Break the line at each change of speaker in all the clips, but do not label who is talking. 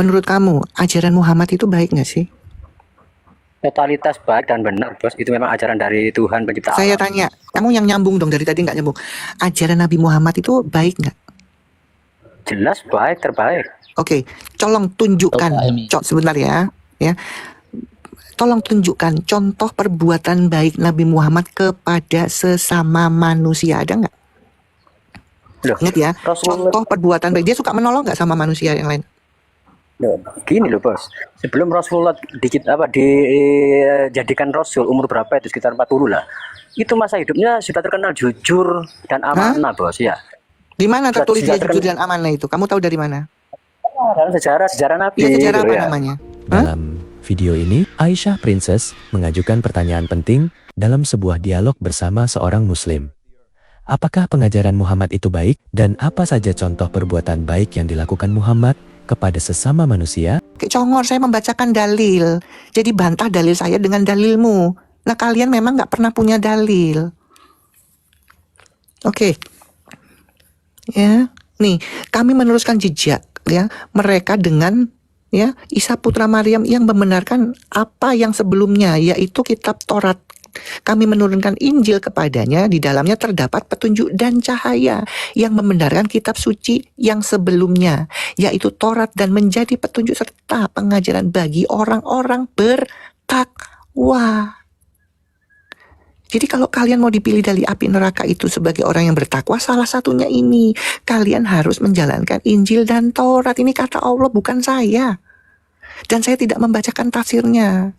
Menurut kamu, ajaran Muhammad itu baik nggak sih?
Totalitas baik dan benar, Bos. Itu memang ajaran dari Tuhan pencipta
Saya
alam.
tanya, kamu yang nyambung dong, dari tadi nggak nyambung. Ajaran Nabi Muhammad itu baik nggak?
Jelas baik, terbaik.
Oke, tolong tunjukkan. Sebentar ya. Tolong tunjukkan contoh perbuatan baik Nabi Muhammad kepada sesama manusia. Ada nggak?
Loh,
Ingat ya,
Rasulullah,
contoh perbuatan baik. Dia suka menolong nggak sama manusia yang lain?
gini loh, Bos. Sebelum Rasulullah dijadikan Rasul, umur berapa itu? Sekitar 40 lah. Itu masa hidupnya sudah terkenal jujur dan amanah, Bos. Ya.
Di mana tertulis dia
Sudah
jujur dan amanah itu? Kamu tahu dari mana?
Dalam sejarah Nabi.
Ya, sejarah
gitu
apa
ya.
namanya?
Dalam video ini, Aisyah Princess mengajukan pertanyaan penting dalam sebuah dialog bersama seorang Muslim. Apakah pengajaran Muhammad itu baik, dan apa saja contoh perbuatan baik yang dilakukan Muhammad kepada sesama manusia?
Congor, saya membacakan dalil. Jadi bantah dalil saya dengan dalilmu. Nah, kalian memang nggak pernah punya dalil. Oke. Ya, nih, kami meneruskan jejak ya mereka dengan ya Isa putra Maryam yang membenarkan apa yang sebelumnya, yaitu kitab Taurat. Kami menurunkan Injil kepadanya, di dalamnya terdapat petunjuk dan cahaya yang membenarkan kitab suci yang sebelumnya, yaitu Taurat, dan menjadi petunjuk serta pengajaran bagi orang-orang bertakwa. Jadi kalau kalian mau dipilih dari api neraka itu sebagai orang yang bertakwa, salah satunya ini. Kalian harus menjalankan Injil dan Taurat. Ini kata Allah, bukan saya. Dan saya tidak membacakan tafsirnya.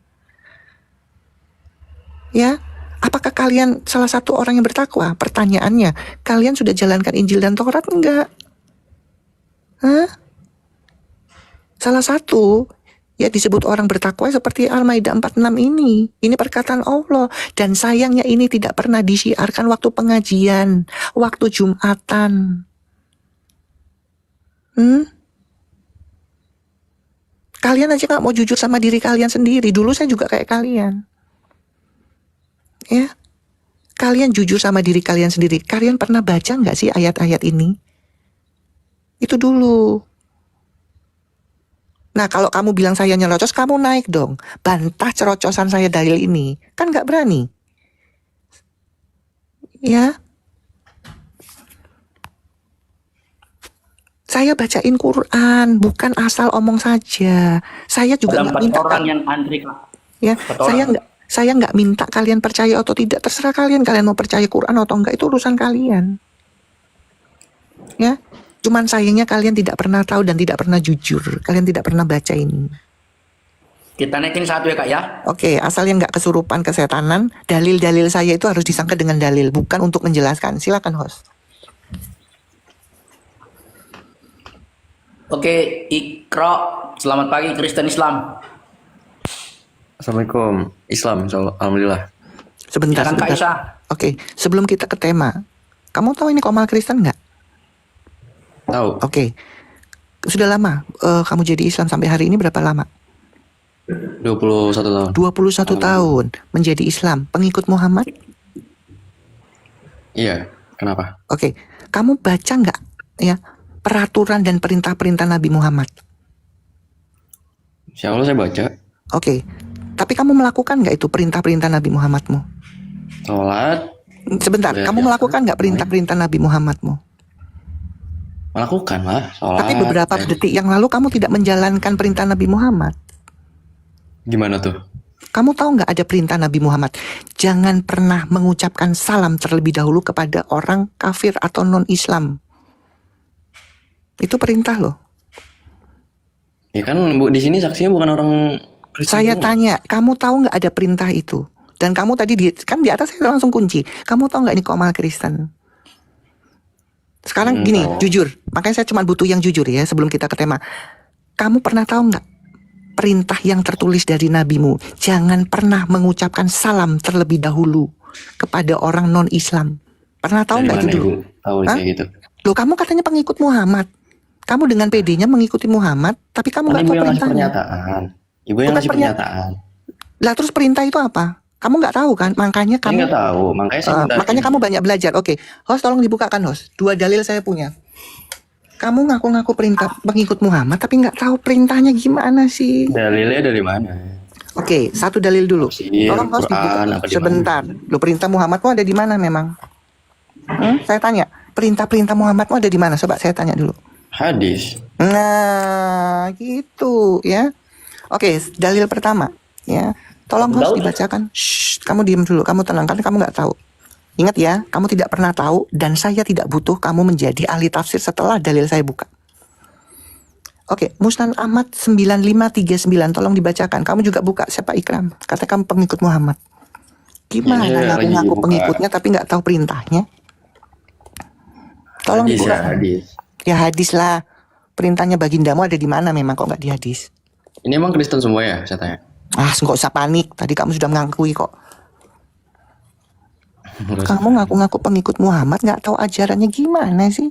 Ya, apakah kalian salah satu orang yang bertakwa? Pertanyaannya, kalian sudah jalankan Injil dan Taurat enggak? Hah? Salah satu ya disebut orang bertakwa seperti Al-Maidah 46 ini. Ini perkataan Allah. Dan sayangnya ini tidak pernah disiarkan waktu pengajian, waktu Jumatan. Kalian aja gak mau jujur sama diri kalian sendiri. Dulu saya juga kayak kalian. Ya, kalian jujur sama diri kalian sendiri. Kalian pernah baca gak sih ayat-ayat ini? Itu dulu. Nah, kalau kamu bilang saya nyerocos, kamu naik dong. Bantah cerocosan saya dalil ini. Kan gak berani. Ya. Saya bacain Quran, bukan asal omong saja. Saya juga nggak minta
orang yang antri.
Ya, saya nggak minta kalian percaya atau tidak. Terserah kalian mau percaya Quran atau enggak, itu urusan kalian. Ya. Cuman sayangnya kalian tidak pernah tahu dan tidak pernah jujur. Kalian tidak pernah baca ini.
Kita naikin satu ya Kak ya.
Oke, asal yang nggak kesurupan kesetanan, dalil-dalil saya itu harus disangka dengan dalil, bukan untuk menjelaskan. Silakan host.
Oke, Ikro, selamat pagi Kristen Islam.
Assalamualaikum. Islam, alhamdulillah.
Sebentar.
Kak Aisyah.
Oke, sebelum kita ke tema, kamu tahu ini Komal Kristen nggak?
Tahu.
Oke. Sudah lama kamu jadi Islam, sampai hari ini berapa lama?
21 tahun.
21 tahun menjadi Islam, pengikut Muhammad?
Iya, kenapa?
Oke. Kamu baca nggak ya peraturan dan perintah-perintah Nabi Muhammad?
Insya Allah saya baca.
Oke. Tapi kamu melakukan nggak itu perintah-perintah Nabi Muhammadmu?
Sholat.
Sebentar, kamu melakukan nggak perintah-perintah Nabi Muhammadmu?
Melakukan lah, sholat.
Tapi beberapa detik yang lalu kamu tidak menjalankan perintah Nabi Muhammad.
Gimana tuh?
Kamu tahu nggak ada perintah Nabi Muhammad? Jangan pernah mengucapkan salam terlebih dahulu kepada orang kafir atau non-Islam. Itu perintah loh.
Ya kan Bu, di sini saksinya bukan orang Kristen.
Saya tanya, kamu tahu nggak ada perintah itu? Dan kamu tadi kan di atas saya langsung kunci. Kamu tahu nggak ini Komal Kristen? Sekarang gini, jujur. Makanya saya cuma butuh yang jujur ya sebelum kita ke tema. Kamu pernah tahu nggak perintah yang tertulis dari nabimu? Jangan pernah mengucapkan salam terlebih dahulu kepada orang non-Islam. Pernah tahu nggak itu dulu?
Tahu kayak gitu.
Loh, kamu katanya pengikut Muhammad. Kamu dengan PD-nya mengikuti Muhammad, tapi kamu nggak tahu perintahnya.
Ibu yang ngasih pernyataan.
Lah terus perintah itu apa? Kamu nggak tahu kan? Makanya kamu
nggak tahu. Makanya kamu banyak belajar.
Oke, host tolong dibukakan host. 2 dalil saya punya. Kamu ngaku-ngaku perintah pengikut Muhammad tapi nggak tahu perintahnya gimana sih?
Dalilnya dari mana?
Oke, satu dalil dulu.
Tafsir,
Tolong host
Quran,
dibuka
apa di
sebentar. Lo perintah Muhammadmu ada di mana memang? Saya tanya, perintah-perintah Muhammadmu ada di mana? Coba saya tanya dulu.
Hadis.
Nah, gitu ya. Oke, dalil pertama ya. Tolong host dibacakan. Shh, kamu diem dulu, kamu tenang karena kamu nggak tahu. Ingat ya, kamu tidak pernah tahu dan saya tidak butuh kamu menjadi ahli tafsir setelah dalil saya buka. Oke, Musnad Ahmad 9539, tolong dibacakan. Kamu juga buka, siapa Ikram? Kata kamu pengikut Muhammad. Gimana
Iya, lagi
ngaku-ngaku
buka.
pengikutnya tapi nggak tahu perintahnya? Tolong
Hadis
dibuka.
ya, hadis.
Ya hadis lah. Perintahnya bagindamu ada di mana memang kok nggak di hadis?
Ini emang Kristen semua ya, saya tanya?
Ah, nggak usah panik. Tadi kamu sudah mengakui kok.
Nggak usah.
Kamu ngaku-ngaku pengikut Muhammad nggak tahu ajarannya gimana sih?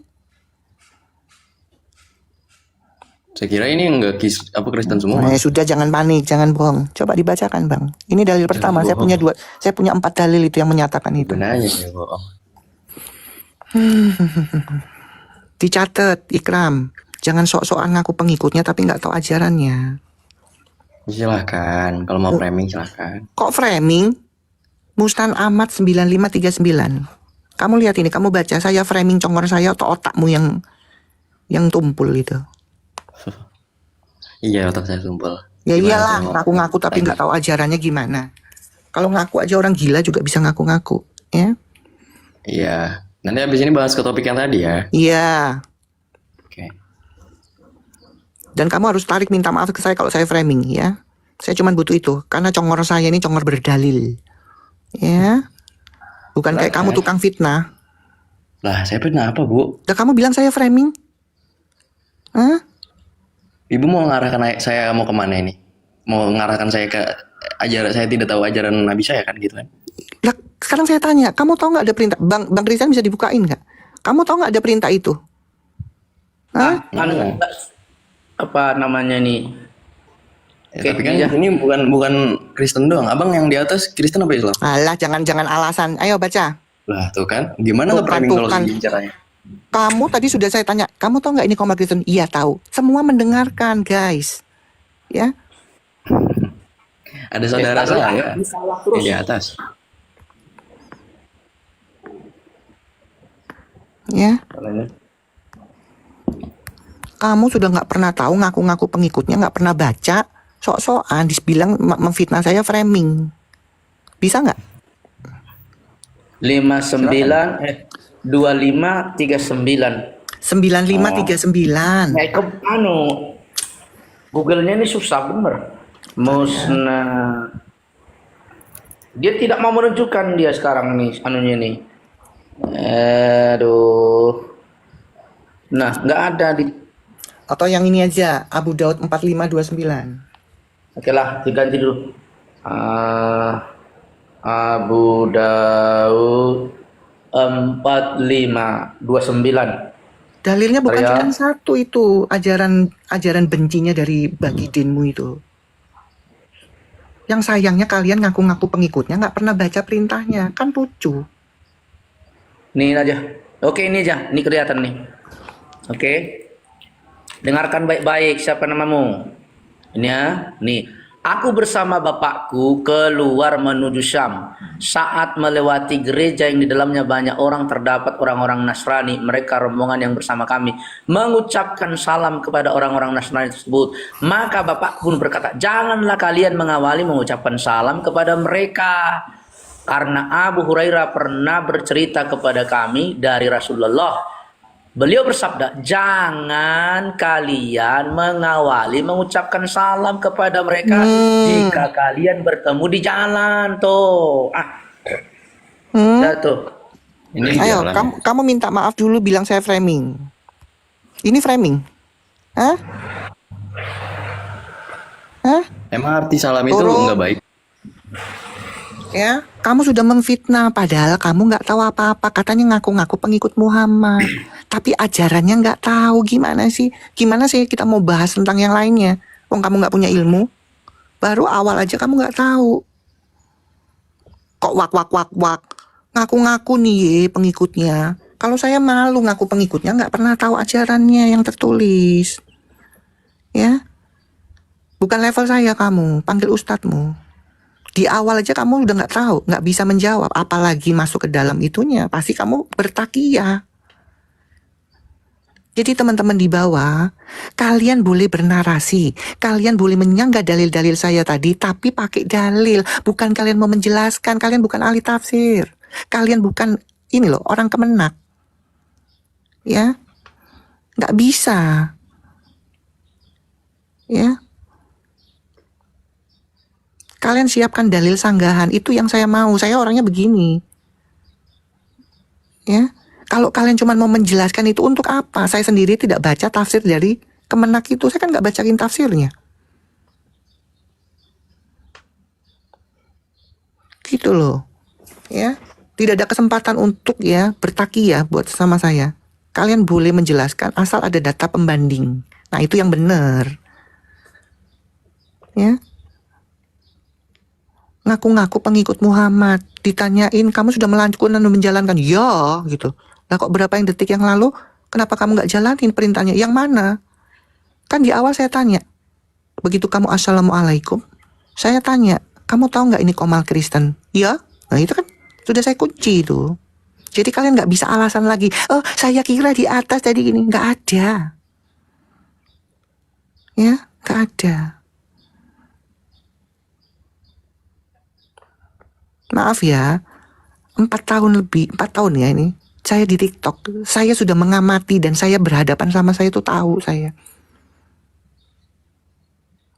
Saya kira ini enggak Kristen semua.
Nah, sudah jangan panik, jangan bohong. Coba dibacakan, Bang. Ini dalil pertama. Saya punya saya punya 4 dalil itu yang menyatakan itu.
Benarnya ya, bohong.
Dicatat, Ikram. Jangan sok-sokan ngaku pengikutnya tapi nggak tahu ajarannya.
Silahkan, kalau mau framing silahkan.
Kok framing? Musnad Ahmad 9539. Kamu lihat ini, kamu baca saya framing congor saya atau otakmu yang tumpul itu.
Iya, otak saya tumpul.
Ya
Gimana
iyalah,
saya mau-
ngaku-ngaku tapi nggak tahu ajarannya gimana. Kalau ngaku aja orang gila juga bisa ngaku-ngaku, ya?
Iya. Nanti habis ini bahas ke topik yang tadi ya.
Iya.
Oke.
Dan kamu harus tarik minta maaf ke saya kalau saya framing, ya. Saya cuma butuh itu, karena congor saya ini congor berdalil, ya. Bukan kayak kamu tukang fitnah.
Lah, saya pernah apa, Bu?
Udah kamu bilang saya framing? Hah?
Ibu mau ngarahkan saya mau kemana ini? Mau ngarahkan saya ke ajaran saya tidak tahu ajaran Nabi saya kan gitu kan?
Lah, sekarang saya tanya, kamu tahu nggak ada perintah? Bang Rizal bisa dibukain nggak? Kamu tahu nggak ada perintah itu? Hah?
Apa namanya nih?
Ya, tapi kan ini bukan Kristen doang. Abang yang di atas Kristen apa Islam?
Alah, jangan alasan. Ayo baca.
Lah tuh kan, gimana
Tuh,
nge-framing kalau
kan.
segini caranya?
Kamu tadi sudah saya tanya, kamu tahu nggak ini komar Kristen? Iya tahu. Semua mendengarkan, guys. Ya,
Ada saudara saya yang di atas.
ya. Kamu sudah nggak pernah tahu, ngaku-ngaku pengikutnya, nggak pernah baca, sok-sokan dibilang memfitnah saya framing. Bisa nggak?
2539.
9539.
Google-nya ini susah bener. Musnad. Dia tidak mau menunjukkan dia sekarang nih anunya nih. Aduh. Nah, nggak ada di.
Atau yang ini aja, Abu Daud 4529.
Oke lah, diganti dulu. Abu Daud 4529.
Dalilnya bukan
Saya-
cuma satu itu, ajaran bencinya dari Bagidinmu itu. Yang sayangnya kalian ngaku-ngaku pengikutnya nggak pernah baca perintahnya, kan lucu.
Nih aja. Oke, ini aja. Ini kelihatan nih. Oke. Dengarkan baik-baik siapa namamu. Ini ya. Nih. Aku bersama bapakku keluar menuju Syam. Saat melewati gereja yang di dalamnya banyak orang, terdapat orang-orang Nasrani. Mereka rombongan yang bersama kami mengucapkan salam kepada orang-orang Nasrani tersebut. Maka bapak pun berkata, janganlah kalian mengawali mengucapkan salam kepada mereka. Karena Abu Hurairah pernah bercerita kepada kami dari Rasulullah. Beliau bersabda, jangan kalian mengawali mengucapkan salam kepada mereka jika kalian bertemu di jalan tuh. Dah tuh.
Ini
Ayo,
jalan.
kamu minta maaf dulu bilang saya framing. Ini framing. Hah? Hah?
Emang arti salam itu
Turun.
nggak baik?
Ya, kamu sudah memfitnah padahal kamu nggak tahu apa-apa. Katanya ngaku-ngaku pengikut Muhammad, tapi ajarannya nggak tahu. Gimana sih? Gimana sih kita mau bahas tentang yang lainnya? Wong kamu nggak punya ilmu. Baru awal aja kamu nggak tahu. Kok wak. Ngaku-ngaku nih ye pengikutnya. Kalau saya malu ngaku pengikutnya, nggak pernah tahu ajarannya yang tertulis. Ya, bukan level saya kamu, panggil ustadzmu. Di awal aja kamu udah nggak tahu, nggak bisa menjawab, apalagi masuk ke dalam itunya, pasti kamu bertakiyah. Jadi teman-teman di bawah, kalian boleh bernarasi, kalian boleh menyanggah dalil-dalil saya tadi, tapi pakai dalil, bukan kalian mau menjelaskan, kalian bukan ahli tafsir, kalian bukan ini loh orang kemenak, ya, nggak bisa, ya. Kalian siapkan dalil sanggahan, itu yang saya mau, saya orangnya begini, ya. Kalau kalian cuma mau menjelaskan itu untuk apa? Saya sendiri tidak baca tafsir dari Kemenak itu. Saya kan nggak bacain tafsirnya. Gitu loh. Ya. Tidak ada kesempatan untuk ya bertakiyah buat sama saya. Kalian boleh menjelaskan asal ada data pembanding. Nah itu yang benar. Ya. Ngaku-ngaku pengikut Muhammad. Ditanyain kamu sudah melakukan dan menjalankan. Ya gitu. Lah kok berapa yang detik yang lalu, kenapa kamu nggak jalanin perintahnya? Yang mana? Kan di awal saya tanya, begitu kamu assalamualaikum, saya tanya, kamu tahu nggak ini Komal Kristen? Ya, nah itu kan sudah saya kunci itu. Jadi kalian nggak bisa alasan lagi, oh saya kira di atas tadi gini, nggak ada. Ya, nggak ada. Maaf ya, 4 tahun ya ini. Saya di TikTok, saya sudah mengamati dan saya berhadapan sama saya itu tahu saya.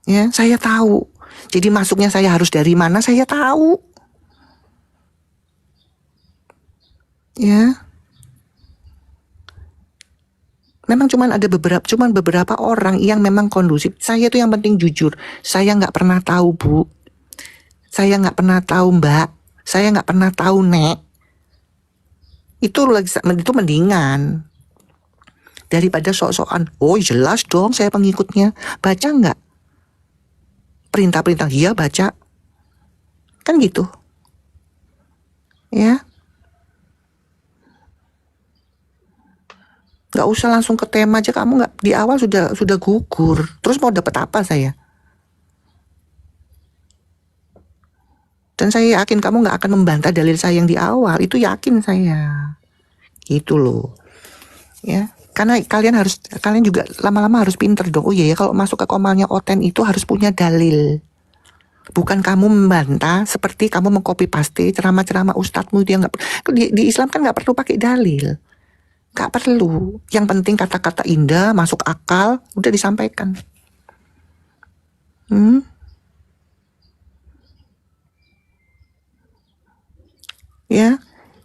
Ya, saya tahu. Jadi masuknya saya harus dari mana saya tahu. Ya. Memang ada beberapa orang yang memang kondusif. Saya tuh yang penting jujur. Saya nggak pernah tahu Bu. Saya nggak pernah tahu Mbak. Saya nggak pernah tahu Nek. Itu mendingan daripada sok-sokan. Oh jelas dong saya pengikutnya. Baca nggak perintah-perintah? Iya baca. Kan gitu. Ya. Nggak usah langsung ke tema aja, kamu nggak di awal sudah gugur. Terus mau dapat apa saya? Dan saya yakin kamu nggak akan membantah dalil saya yang di awal. Itu yakin saya. Gitu loh. Ya. Karena kalian juga lama-lama harus pinter dong. Oh iya ya, kalau masuk ke Komalnya Oten itu harus punya dalil. Bukan kamu membantah seperti kamu mengcopy paste ceramah-ceramah ustadzmu itu yang nggak. Di Islam kan nggak perlu pakai dalil. Nggak perlu. Yang penting kata-kata indah, masuk akal, udah disampaikan. Ya,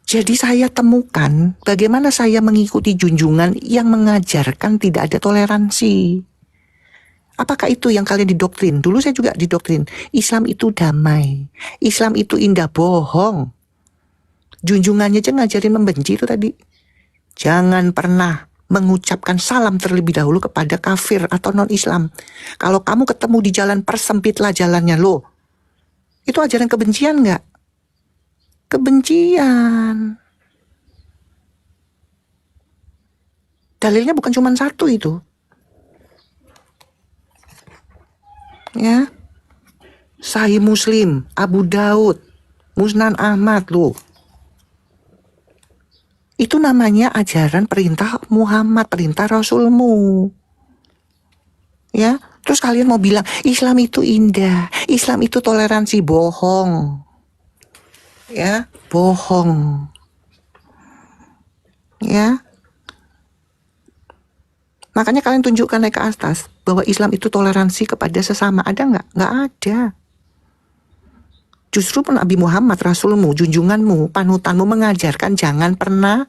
jadi saya temukan bagaimana saya mengikuti junjungan yang mengajarkan tidak ada toleransi. Apakah itu yang kalian didoktrin? Dulu saya juga didoktrin. Islam itu damai. Islam itu indah, bohong. Junjungannya aja ngajarin membenci itu tadi. Jangan pernah mengucapkan salam terlebih dahulu kepada kafir atau non-Islam. Kalau kamu ketemu di jalan, persempitlah jalannya loh. Itu ajaran kebencian nggak? Kebencian. Dalilnya bukan cuma satu itu. Ya. Sahih Muslim, Abu Daud, Musnan Ahmad loh. Itu namanya ajaran perintah Muhammad, perintah Rasulmu. Ya, terus kalian mau bilang Islam itu indah, Islam itu toleransi, bohong. Ya, bohong. Ya. Makanya kalian tunjukkan naik ke atas bahwa Islam itu toleransi kepada sesama. Ada nggak? Nggak ada. Justru Nabi Muhammad, Rasulmu, junjunganmu, panutanmu mengajarkan jangan pernah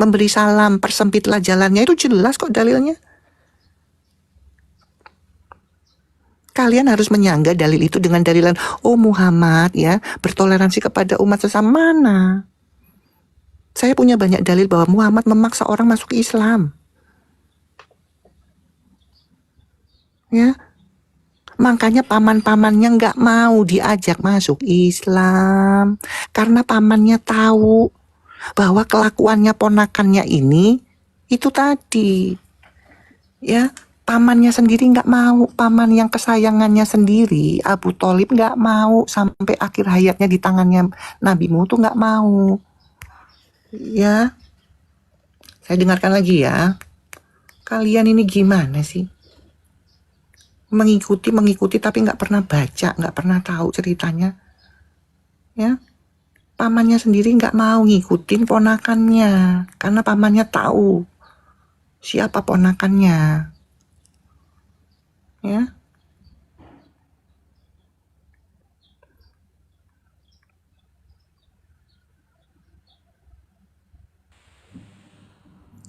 memberi salam, persempitlah jalannya. Itu jelas kok dalilnya. Kalian harus menyangga dalil itu dengan dalilan, oh Muhammad ya bertoleransi kepada umat sesama. Mana? Saya punya banyak dalil bahwa Muhammad memaksa orang masuk Islam. Ya, makanya paman-pamannya nggak mau diajak masuk Islam karena pamannya tahu bahwa kelakuannya ponakannya ini itu tadi, ya, pamannya sendiri nggak mau, paman yang kesayangannya sendiri, Abu Thalib nggak mau sampai akhir hayatnya di tangannya nabimu tuh nggak mau. Ya, saya dengarkan lagi ya. Kalian ini gimana sih? Mengikuti tapi nggak pernah baca, nggak pernah tahu ceritanya. Ya, pamannya sendiri nggak mau ngikutin ponakannya karena pamannya tahu siapa ponakannya. Ya,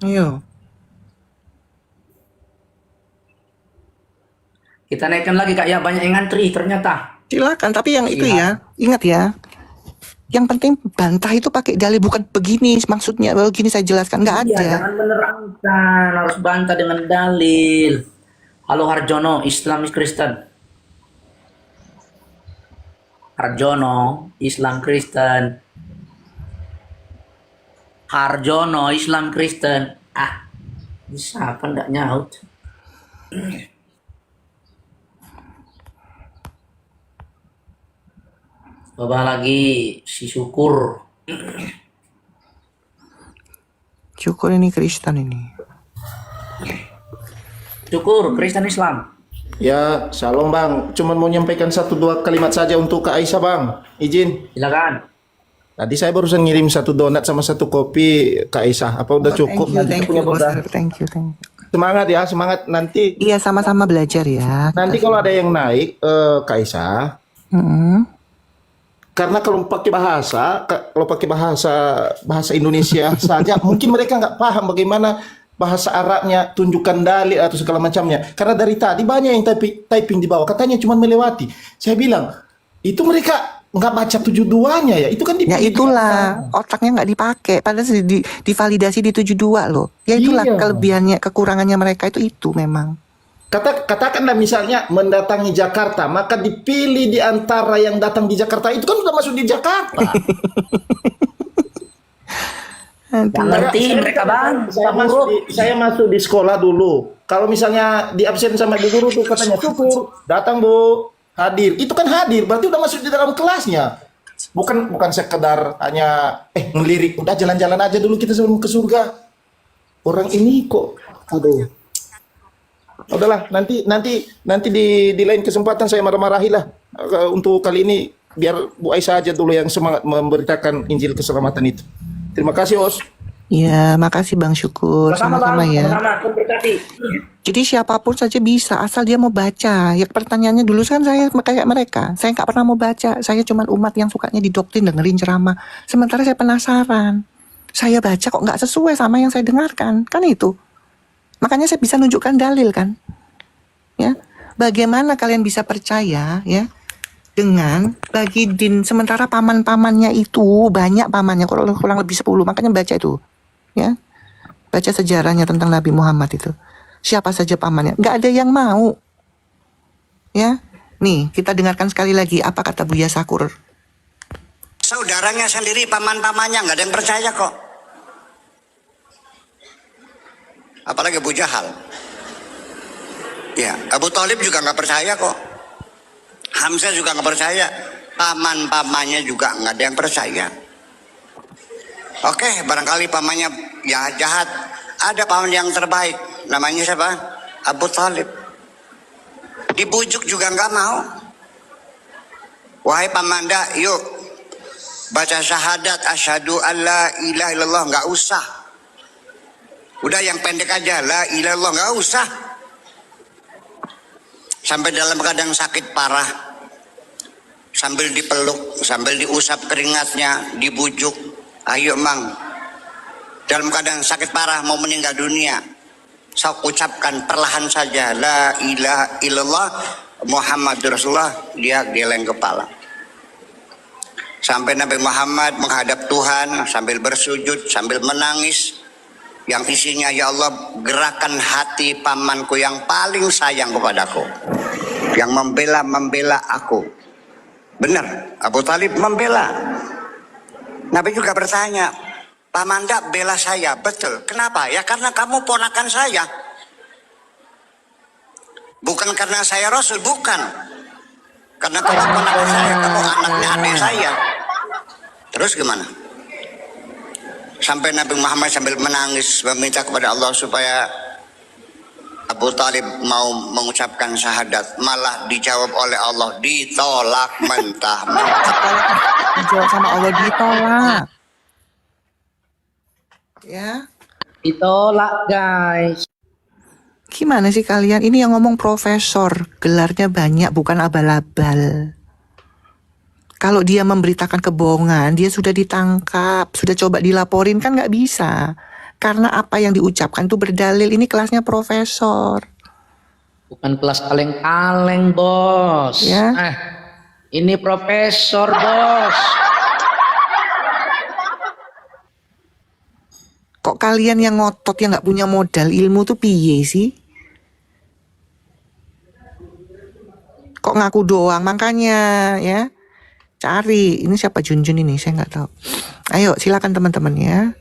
ayo.
Kita naikkan lagi Kak ya, banyak yang ngantri ternyata.
Silakan, tapi yang itu
Siap.
ya, ingat ya. Yang penting bantah itu pakai dalil, bukan begini maksudnya. Begini saya jelaskan, nggak
Iya,
ada.
jangan menerangkan, harus bantah dengan dalil. Halo Harjono, Islamis Kristen. Harjono, Islam Kristen. Harjono, Islam Kristen. Ah, bisa apa nggak nyaut? Coba lagi si Syukur.
Syukur ini Kristen ini.
Syukur, Kristen Islam.
Ya, shalom Bang. Cuman mau nyampaikan 1-2 kalimat saja untuk Kak Aisyah Bang. Izin.
Silakan.
Tadi saya barusan ngirim 1 donat sama 1 kopi Kak Aisyah. Apa udah cukup? Nanti
Thank
punya
you,
beban.
thank you.
Semangat ya, semangat. Nanti
Iya, sama-sama belajar ya.
kalau ada yang naik Kak Aisyah,
Mm-mm.
karena kalau pakai bahasa Indonesia saja, mungkin mereka nggak paham bagaimana bahasa Arabnya, tunjukkan dalil atau segala macamnya. Karena dari tadi banyak yang typing di bawah, katanya cuma melewati. Saya bilang, itu mereka nggak baca 72-nya ya. Itu kan
Ya itulah, otaknya nggak dipakai. Padahal divalidasi di 72 loh. Ya itulah
Iya.
kelebihannya, kekurangannya mereka itu memang.
Katakanlah misalnya mendatangi Jakarta, maka dipilih di antara yang datang di Jakarta itu kan sudah masuk di Jakarta.
Nggak ngerti mereka bang.
Saya masuk di sekolah dulu. Kalau misalnya di absen sama bu guru tuh katanya syukur, datang Bu, hadir. Itu kan hadir, berarti udah masuk di dalam kelasnya. Bukan sekedar hanya ngelirik, udah jalan-jalan aja dulu kita sebelum ke surga. Orang ini kok, aduh. Udahlah, nanti di lain kesempatan saya marah-marahilah. Untuk kali ini biar Bu Aisyah aja dulu yang semangat memberitakan Injil keselamatan itu. Terima kasih, Os.
Ya, makasih Bang Syukur. Sama-sama ya.
Sama-sama, berkati.
Jadi siapapun saja bisa, asal dia mau baca. Ya pertanyaannya dulu kan saya kayak mereka. Saya nggak pernah mau baca. Saya cuma umat yang sukanya didoktrin, dengerin ceramah. Sementara saya penasaran. Saya baca kok nggak sesuai sama yang saya dengarkan. Kan itu. Makanya saya bisa nunjukkan dalil kan. Ya. Bagaimana kalian bisa percaya ya dengan bagi din, sementara paman-pamannya itu banyak pamannya, kurang lebih 10. Makanya baca itu. Ya. Baca sejarahnya tentang Nabi Muhammad itu. Siapa saja pamannya, nggak ada yang mau. Ya, nih kita dengarkan sekali lagi apa kata Buya Sakur.
Saudaranya sendiri, paman-pamannya nggak ada yang percaya kok. Apalagi Abu Jahal. Ya, Abu Thalib juga nggak percaya kok. Hamzah juga nggak percaya. Paman-pamannya juga nggak ada yang percaya. Oke, barangkali pamannya ya jahat. Ada paman yang terbaik, namanya siapa? Abu Thalib. Dibujuk juga nggak mau. Wahai pamanda, yuk baca syahadat asyhadu alla ilaha illallah, nggak usah. Udah yang pendek aja, la ilaha illallah, nggak usah. Sampai dalam keadaan sakit parah, sambil dipeluk, sambil diusap keringatnya, dibujuk, ayo mang, dalam keadaan sakit parah mau meninggal dunia, saya ucapkan perlahan saja la ilaha illallah Muhammadur Rasulullah. Dia geleng kepala sampai Nabi Muhammad menghadap Tuhan sambil bersujud, sambil menangis, yang isinya, ya Allah, gerakan hati pamanku yang paling sayang kepadaku, yang membela aku. Benar, Abu Thalib membela. Nabi juga bertanya, Pak Manda bela saya, betul. Kenapa? Ya karena kamu ponakan saya. Bukan karena saya Rasul, bukan. Karena kamu ponakan saya, kamu anaknya adik saya. Terus gimana? Sampai Nabi Muhammad sambil menangis meminta kepada Allah supaya Abu Talib mau mengucapkan syahadat, malah dijawab oleh Allah, ditolak mentah-mentah.
Dijawab sama Allah, ditolak. Ya,
Ditolak guys.
gimana sih kalian? Ini yang ngomong profesor, gelarnya banyak, bukan abal-abal. Kalau dia memberitakan kebohongan, dia sudah ditangkap, sudah coba dilaporin, kan nggak bisa. Karena apa yang diucapkan itu berdalil. Ini kelasnya profesor.
Bukan kelas kaleng-kaleng bos.
Ya.
Ini profesor bos.
Kok kalian yang ngotot, yang nggak punya modal ilmu tuh piye sih? Kok ngaku doang? Makanya ya, cari. Ini siapa Junjun ini? Saya nggak tahu. Ayo silakan teman-teman ya.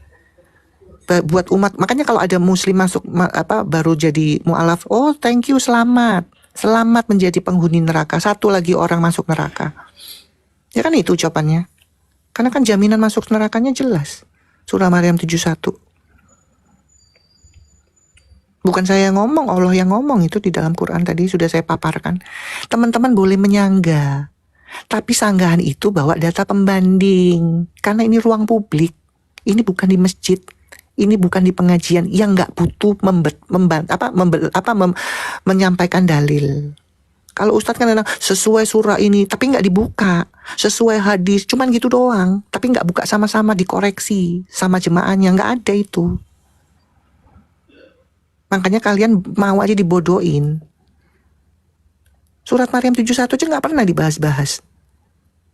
Buat umat, makanya kalau ada muslim masuk baru jadi mu'alaf, oh thank you, selamat menjadi penghuni neraka, satu lagi orang masuk neraka, ya kan itu ucapannya, karena kan jaminan masuk nerakanya jelas, surah Maryam 71. Bukan saya yang ngomong, Allah yang ngomong, itu di dalam Quran tadi sudah saya paparkan. Teman-teman boleh menyanggah, tapi sanggahan itu bawa data pembanding, karena ini ruang publik, ini bukan di masjid. Ini bukan di pengajian yang nggak butuh menyampaikan dalil. Kalau Ustadz kan bilang sesuai surah ini, tapi nggak dibuka, sesuai hadis, cuman gitu doang, tapi nggak buka sama-sama dikoreksi sama jemaahnya, nggak ada itu. Makanya kalian mau aja dibodohin. Surat Maryam 71 aja nggak pernah dibahas-bahas,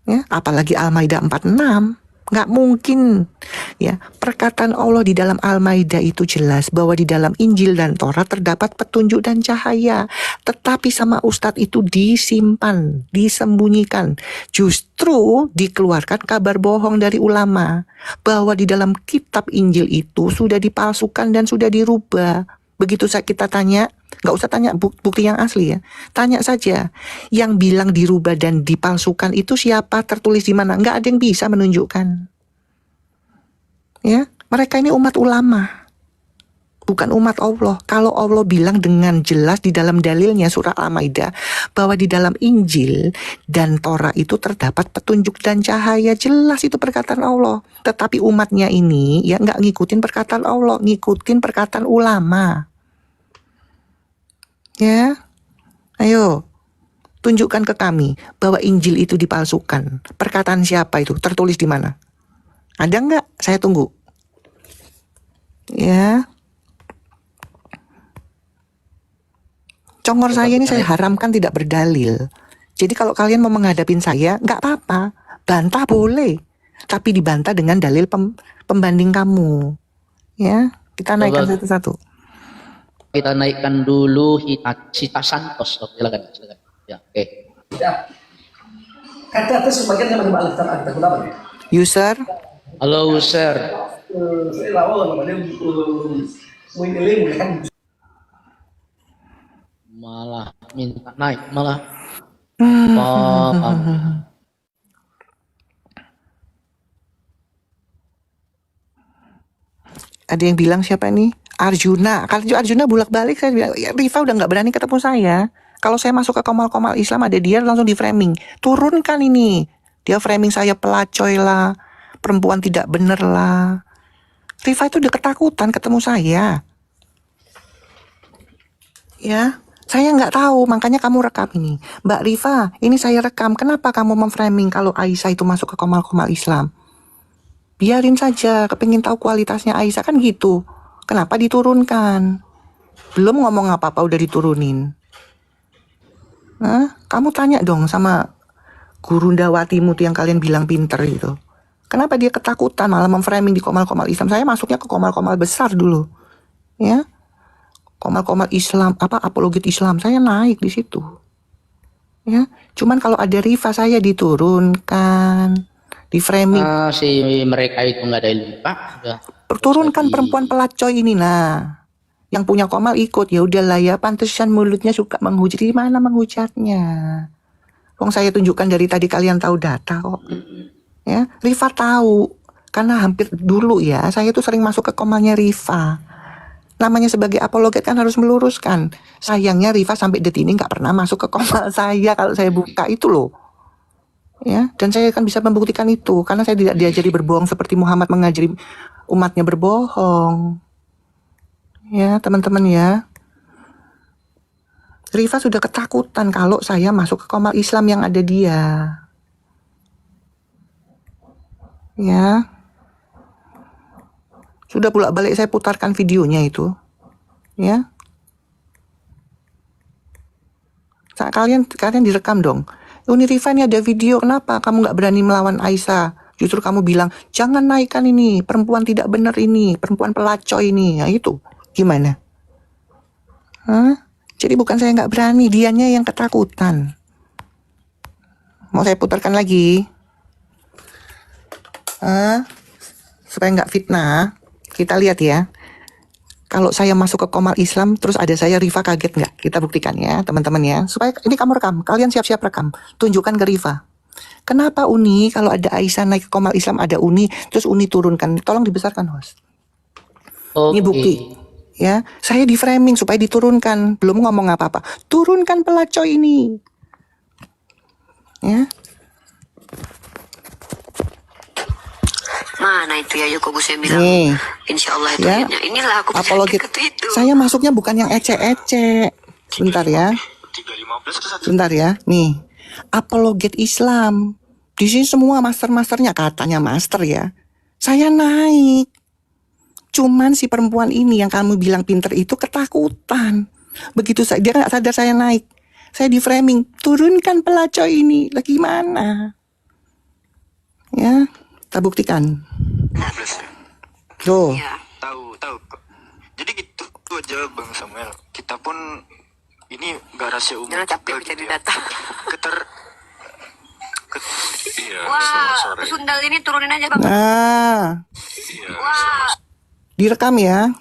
ya, apalagi Al-Maidah 46. Nggak mungkin ya. Perkataan Allah di dalam Al-Maidah itu jelas bahwa di dalam Injil dan Taurat terdapat petunjuk dan cahaya, tetapi sama Ustadz itu disimpan, disembunyikan. Justru dikeluarkan kabar bohong dari ulama bahwa di dalam kitab Injil itu sudah dipalsukan dan sudah dirubah. Begitu kita tanya, nggak usah tanya bukti yang asli ya, tanya saja yang bilang dirubah dan dipalsukan itu siapa, tertulis di mana, nggak ada yang bisa menunjukkan. Ya, mereka ini umat ulama, bukan umat Allah. Kalau Allah bilang dengan jelas di dalam dalilnya surah Al-Maidah bahwa di dalam Injil dan Torah itu terdapat petunjuk dan cahaya, jelas itu perkataan Allah. Tetapi umatnya ini ya nggak ngikutin perkataan Allah, ngikutin perkataan ulama. Ya, ayo tunjukkan ke kami bahwa Injil itu dipalsukan. Perkataan siapa itu? Tertulis di mana? Ada nggak? Saya tunggu. Ya. Congor saya ini saya haramkan tidak berdalil. Jadi kalau kalian mau menghadapin saya, nggak apa-apa. Bantah boleh. Tapi dibantah dengan dalil pembanding kamu. Ya, kita naikkan satu-satu.
Kita naikkan dulu Sita Santos. Silakan. Ya, oke.
Kata atas sebagian yang masih kita kenapa?
User. Halo user.
Saya lawan namanya Winnie kan.
Malah minta naik malah.
Ada yang bilang siapa nih? Arjuna. Kalau Arjuna bolak-balik saya bilang, ya, Rifa udah nggak berani ketemu saya. Kalau saya masuk ke komal-komal Islam ada dia langsung di framing. Turunkan ini. Dia framing saya pelacoy lah, perempuan tidak bener lah. Rifa itu udah ketakutan ketemu saya. Ya, saya nggak tahu, makanya kamu rekam ini. Mbak Rifa, ini saya rekam. Kenapa kamu memframing kalau Aisyah itu masuk ke komal-komal Islam? Biarin saja, kepingin tahu kualitasnya Aisyah kan gitu. Kenapa diturunkan? Belum ngomong apa-apa udah diturunin. Kamu tanya dong sama guru Dawatimu tuh yang kalian bilang pinter itu. Kenapa dia ketakutan malah memframing di komal-komal Islam? Saya masuknya ke komal-komal besar dulu. Ya. Komal-komal Islam, apologet Islam, saya naik di situ. Ya. Cuman kalau ada Rifa saya diturunkan. di framing.
Si mereka itu nggak ada ilmu Pak. Udah.
Turunkan
Lagi.
perempuan pelacoy ini, nah. Yang punya Komal ikut, ya udahlah ya, pantesan mulutnya suka menghujat. Di mana menghujatnya? Wong saya tunjukkan dari tadi, kalian tahu data kok. Ya, Rifa tahu. Karena hampir dulu ya, saya tuh sering masuk ke Komalnya Rifa. Namanya sebagai apologet kan harus meluruskan. Sayangnya Rifa sampai detik ini nggak pernah masuk ke Komal saya kalau saya buka itu loh. Ya, dan saya kan bisa membuktikan itu karena saya tidak diajari berbohong seperti Muhammad mengajari umatnya berbohong. Ya, teman-teman ya. Rifa sudah ketakutan kalau saya masuk ke Komal Islam yang ada dia. Ya. Sudah pula balik saya putarkan videonya itu. Ya. Nah, kalian direkam dong. Uni Rifa, ini ada video, kenapa kamu nggak berani melawan Aisyah? Justru kamu bilang, jangan naikkan ini, perempuan tidak benar ini, perempuan pelacur ini. Ya itu, gimana? Hah? Jadi bukan saya nggak berani, dianya yang ketakutan. Mau saya putarkan lagi? Supaya nggak fitnah, kita lihat ya. Kalau saya masuk ke Komal Islam, terus ada saya, Rifa kaget nggak? Kita buktikan ya, teman-teman ya. Supaya ini kamu rekam, kalian siap-siap rekam. Tunjukkan ke Rifa. Kenapa Uni, kalau ada Aisyah naik ke Komal Islam, ada Uni, terus Uni turunkan. Tolong dibesarkan, host. Ini bukti. Ya, saya di framing supaya diturunkan. Belum ngomong apa-apa. Turunkan pelacur ini. Ya.
Mana itu ya Yoko Gus yang bilang
Nih.
insya Allah itu
Ya.
ayatnya. Inilah aku bisa
Apologet.
itu.
Saya masuknya bukan yang ece-ece. Bentar ya. Bentar ya. Nih. Apologet Islam. Di sini semua master-masternya, katanya master ya. Saya naik. Cuman si perempuan ini yang kamu bilang pinter itu ketakutan. Begitu saya, dia nggak sadar saya naik. Saya di framing, turunkan pelacur ini. Lagi mana? Ya, kita buktikan. Tuh.
Ya.
Tahu kok. Jadi gitu aja Bang Samuel. Kita pun ini nggak rahasia umum.
Jangan capek
juga
jadi
gitu ya.
data.
Iya.
Wah,
sorry.
sundal ini turunin aja Bang.
Nah,
Iya.
Wah,
direkam ya.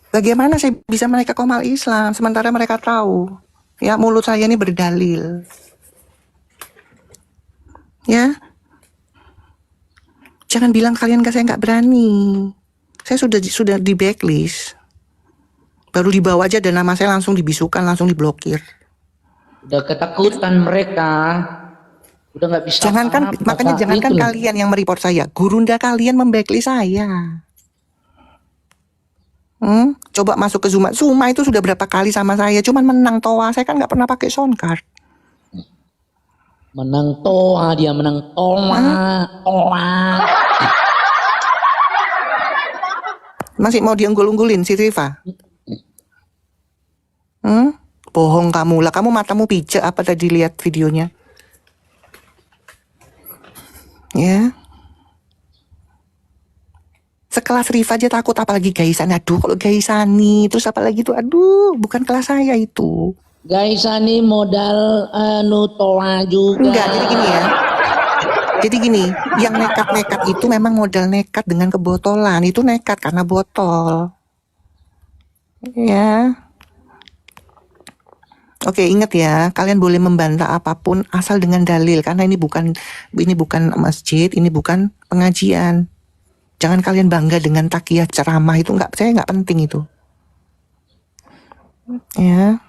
Bagaimana saya bisa menaik ke Komal Islam sementara mereka tahu? Ya, mulut saya ini berdalil. Ya. Jangan bilang kalian saya nggak berani. Saya sudah di blacklist. Baru dibawa aja dan nama saya langsung dibisukan, langsung diblokir.
Udah ketakutan mereka. Udah nggak bisa.
Jangankan,
apa-apa,
makanya
Kak.
jangankan
Itu.
kalian yang mereport saya. Gurunda kalian memblacklist saya. Coba masuk ke Zuma. Zuma itu sudah berapa kali sama saya. Cuman menang toa. Saya kan nggak pernah pakai sound card.
Menang toa, dia menang toa.
Masih mau diunggul-unggulin si Rifa? Bohong kamu lah. Kamu matamu pijak apa tadi lihat videonya? Ya. Sekelas Rifa aja takut, apalagi Gaisani. Aduh, kalau Gaisani terus apalagi tuh, aduh, bukan kelas saya itu.
Guys, ini modal toa juga.
Enggak, jadi gini ya. Jadi gini, yang nekat-nekat itu memang modal nekat dengan kebotolan. Itu nekat karena botol. Ya. Oke, ingat ya, kalian boleh membantah apapun asal dengan dalil, karena ini bukan masjid, ini bukan pengajian. Jangan kalian bangga dengan takiyah ceramah itu, saya nggak penting itu. Ya.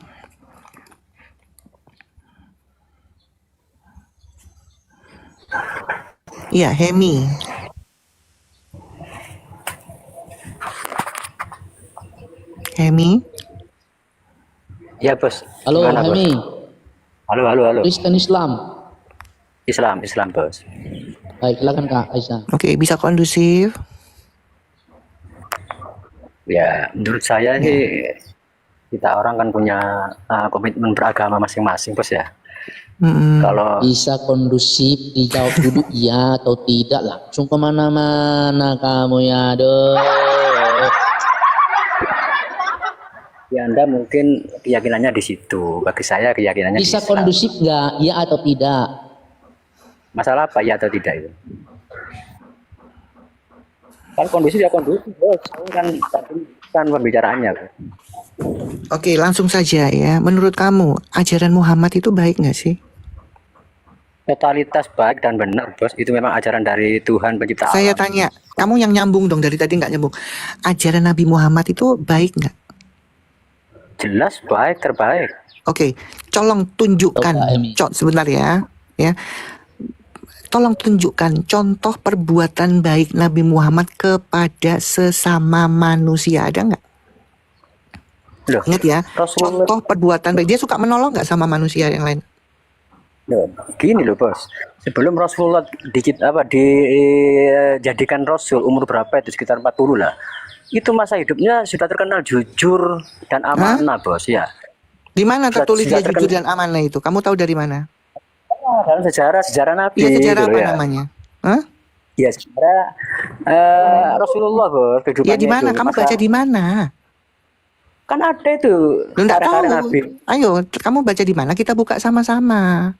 Iya, Hemi. Hemi.
Iya bos.
Halo,
Gimana, Bos?
Hemi.
Halo.
Kristen Islam.
Islam bos.
Baik, silakan Kak Aisyah.
Oke, bisa kondusif.
Ya, menurut saya sih kita orang kan punya komitmen beragama masing-masing bos ya. Kalau
Bisa kondusif, dijawab dulu iya atau tidak, langsung kemana-mana kamu ya, aduh.
ya Anda mungkin keyakinannya di situ, bagi saya keyakinannya
Bisa
di Islam.
kondusif nggak, iya atau tidak?
Masalah apa ya atau tidak itu? Kan kondisi ya kondisi, bos. Kan pembicaraannya.
Oke, langsung saja ya. Menurut kamu, ajaran Muhammad itu baik nggak sih?
Totalitas baik dan benar, bos. Itu memang ajaran dari Tuhan pencipta alam.
Saya tanya, kamu yang nyambung dong, dari tadi nggak nyambung. Ajaran Nabi Muhammad itu baik nggak?
Jelas baik, terbaik.
Oke, tolong tunjukkan. Sebentar ya. Tolong tunjukkan contoh perbuatan baik Nabi Muhammad kepada sesama manusia, ada nggak?
Loh,
Ingat ya,
Rasulullah,
contoh perbuatan baik. Dia suka menolong nggak sama manusia yang lain?
loh, gini loh bos. Sebelum Rasulullah dijadikan Rasul umur berapa itu sekitar 40 lah. Itu masa hidupnya sudah terkenal jujur dan amanah bos ya.
Di mana tertulis
Sudah
dia jujur dan amanah itu? Kamu tahu dari mana?
Dalam sejarah Nabi.
Iya, sejarah
gitu
apa
ya.
namanya? Hah?
Ya sejarah Rasulullah bos. Kehidupannya
Ya di mana?
itu.
Kamu
Masa-
baca di mana?
Kan ada itu.
Lu nggak tahu.
karya-karya Nabi.
Ayo, kamu baca di mana? Kita buka sama-sama.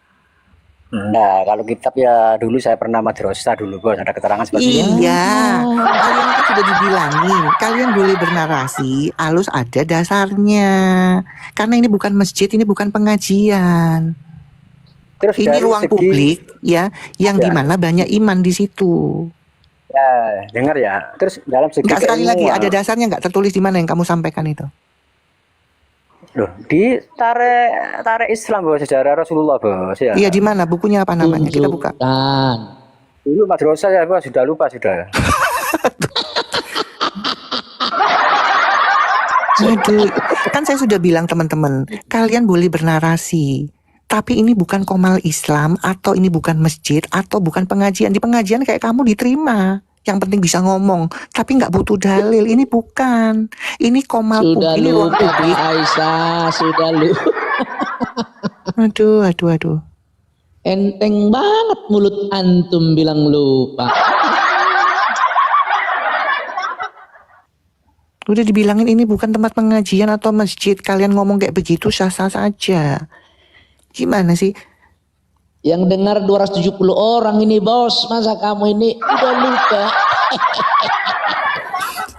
Nah, kalau kitab ya dulu saya pernah madrasah dulu bos, ada keterangan seperti itu.
Iya, kalian kan sudah dibilangin, kalian boleh bernarasi, halus ada dasarnya. Karena ini bukan masjid, ini bukan pengajian.
Terus
Ini
dari
ruang
segi-
publik, ya, yang
Ya.
dimana banyak iman di situ.
Ya, dengar ya. Terus dalam segi
Enggak, sekali lagi,
keilmuan,
ada dasarnya nggak tertulis di mana yang kamu sampaikan itu?
loh, di tarik Islam bos, sejarah Rasulullah bos ya.
Iya, di mana? Bukunya apa namanya? Kita buka.
Tunjukkan.
Dulu madrasah ya bos, sudah lupa sudah.
Aduh, kan saya sudah bilang teman-teman, kalian boleh bernarasi. Tapi ini bukan komal Islam, atau ini bukan masjid, atau bukan pengajian. Di pengajian kayak kamu diterima. Yang penting bisa ngomong, tapi nggak butuh dalil. Ini bukan. Ini komal
Sudah
ini ruang
lupa
publik.
Aisyah, sudah lupa.
Aduh.
Enteng banget mulut antum bilang lupa.
Udah dibilangin ini bukan tempat pengajian atau masjid. Kalian ngomong kayak begitu sah-sah saja. Gimana sih?
Yang dengar 270 orang ini bos, masa kamu ini udah lupa?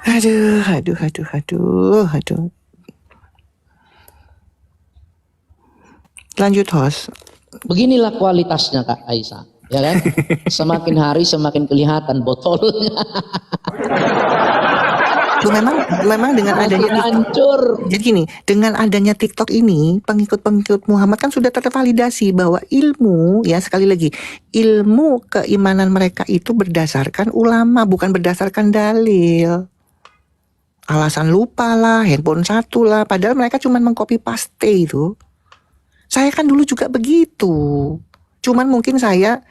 Aduh. Lanjut host.
Beginilah kualitasnya Kak Aisyah, ya kan? Semakin hari semakin kelihatan botolnya.
Tuh memang dengan adanya
Makin hancur.
Jadi gini, dengan adanya TikTok ini, pengikut-pengikut Muhammad kan sudah tervalidasi bahwa ilmu, ya sekali lagi, ilmu keimanan mereka itu berdasarkan ulama, bukan berdasarkan dalil. Alasan lupa lah, handphone satu lah, padahal mereka cuma mengcopy paste itu. Saya kan dulu juga begitu. Cuman mungkin saya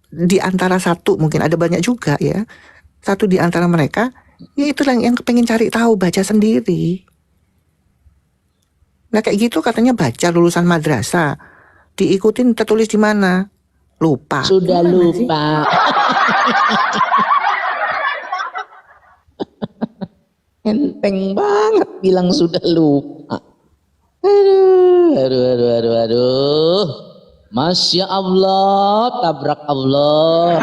di antara satu, mungkin ada banyak juga ya. Satu di antara mereka, ya itu yang pengen cari tahu, baca sendiri. Nah kayak gitu katanya baca lulusan madrasah. Diikutin tertulis di mana? Lupa.
Sudah
Gimana sih?
lupa. Enteng banget bilang sudah lupa. Aduh. Masya Allah, tabrak Allah.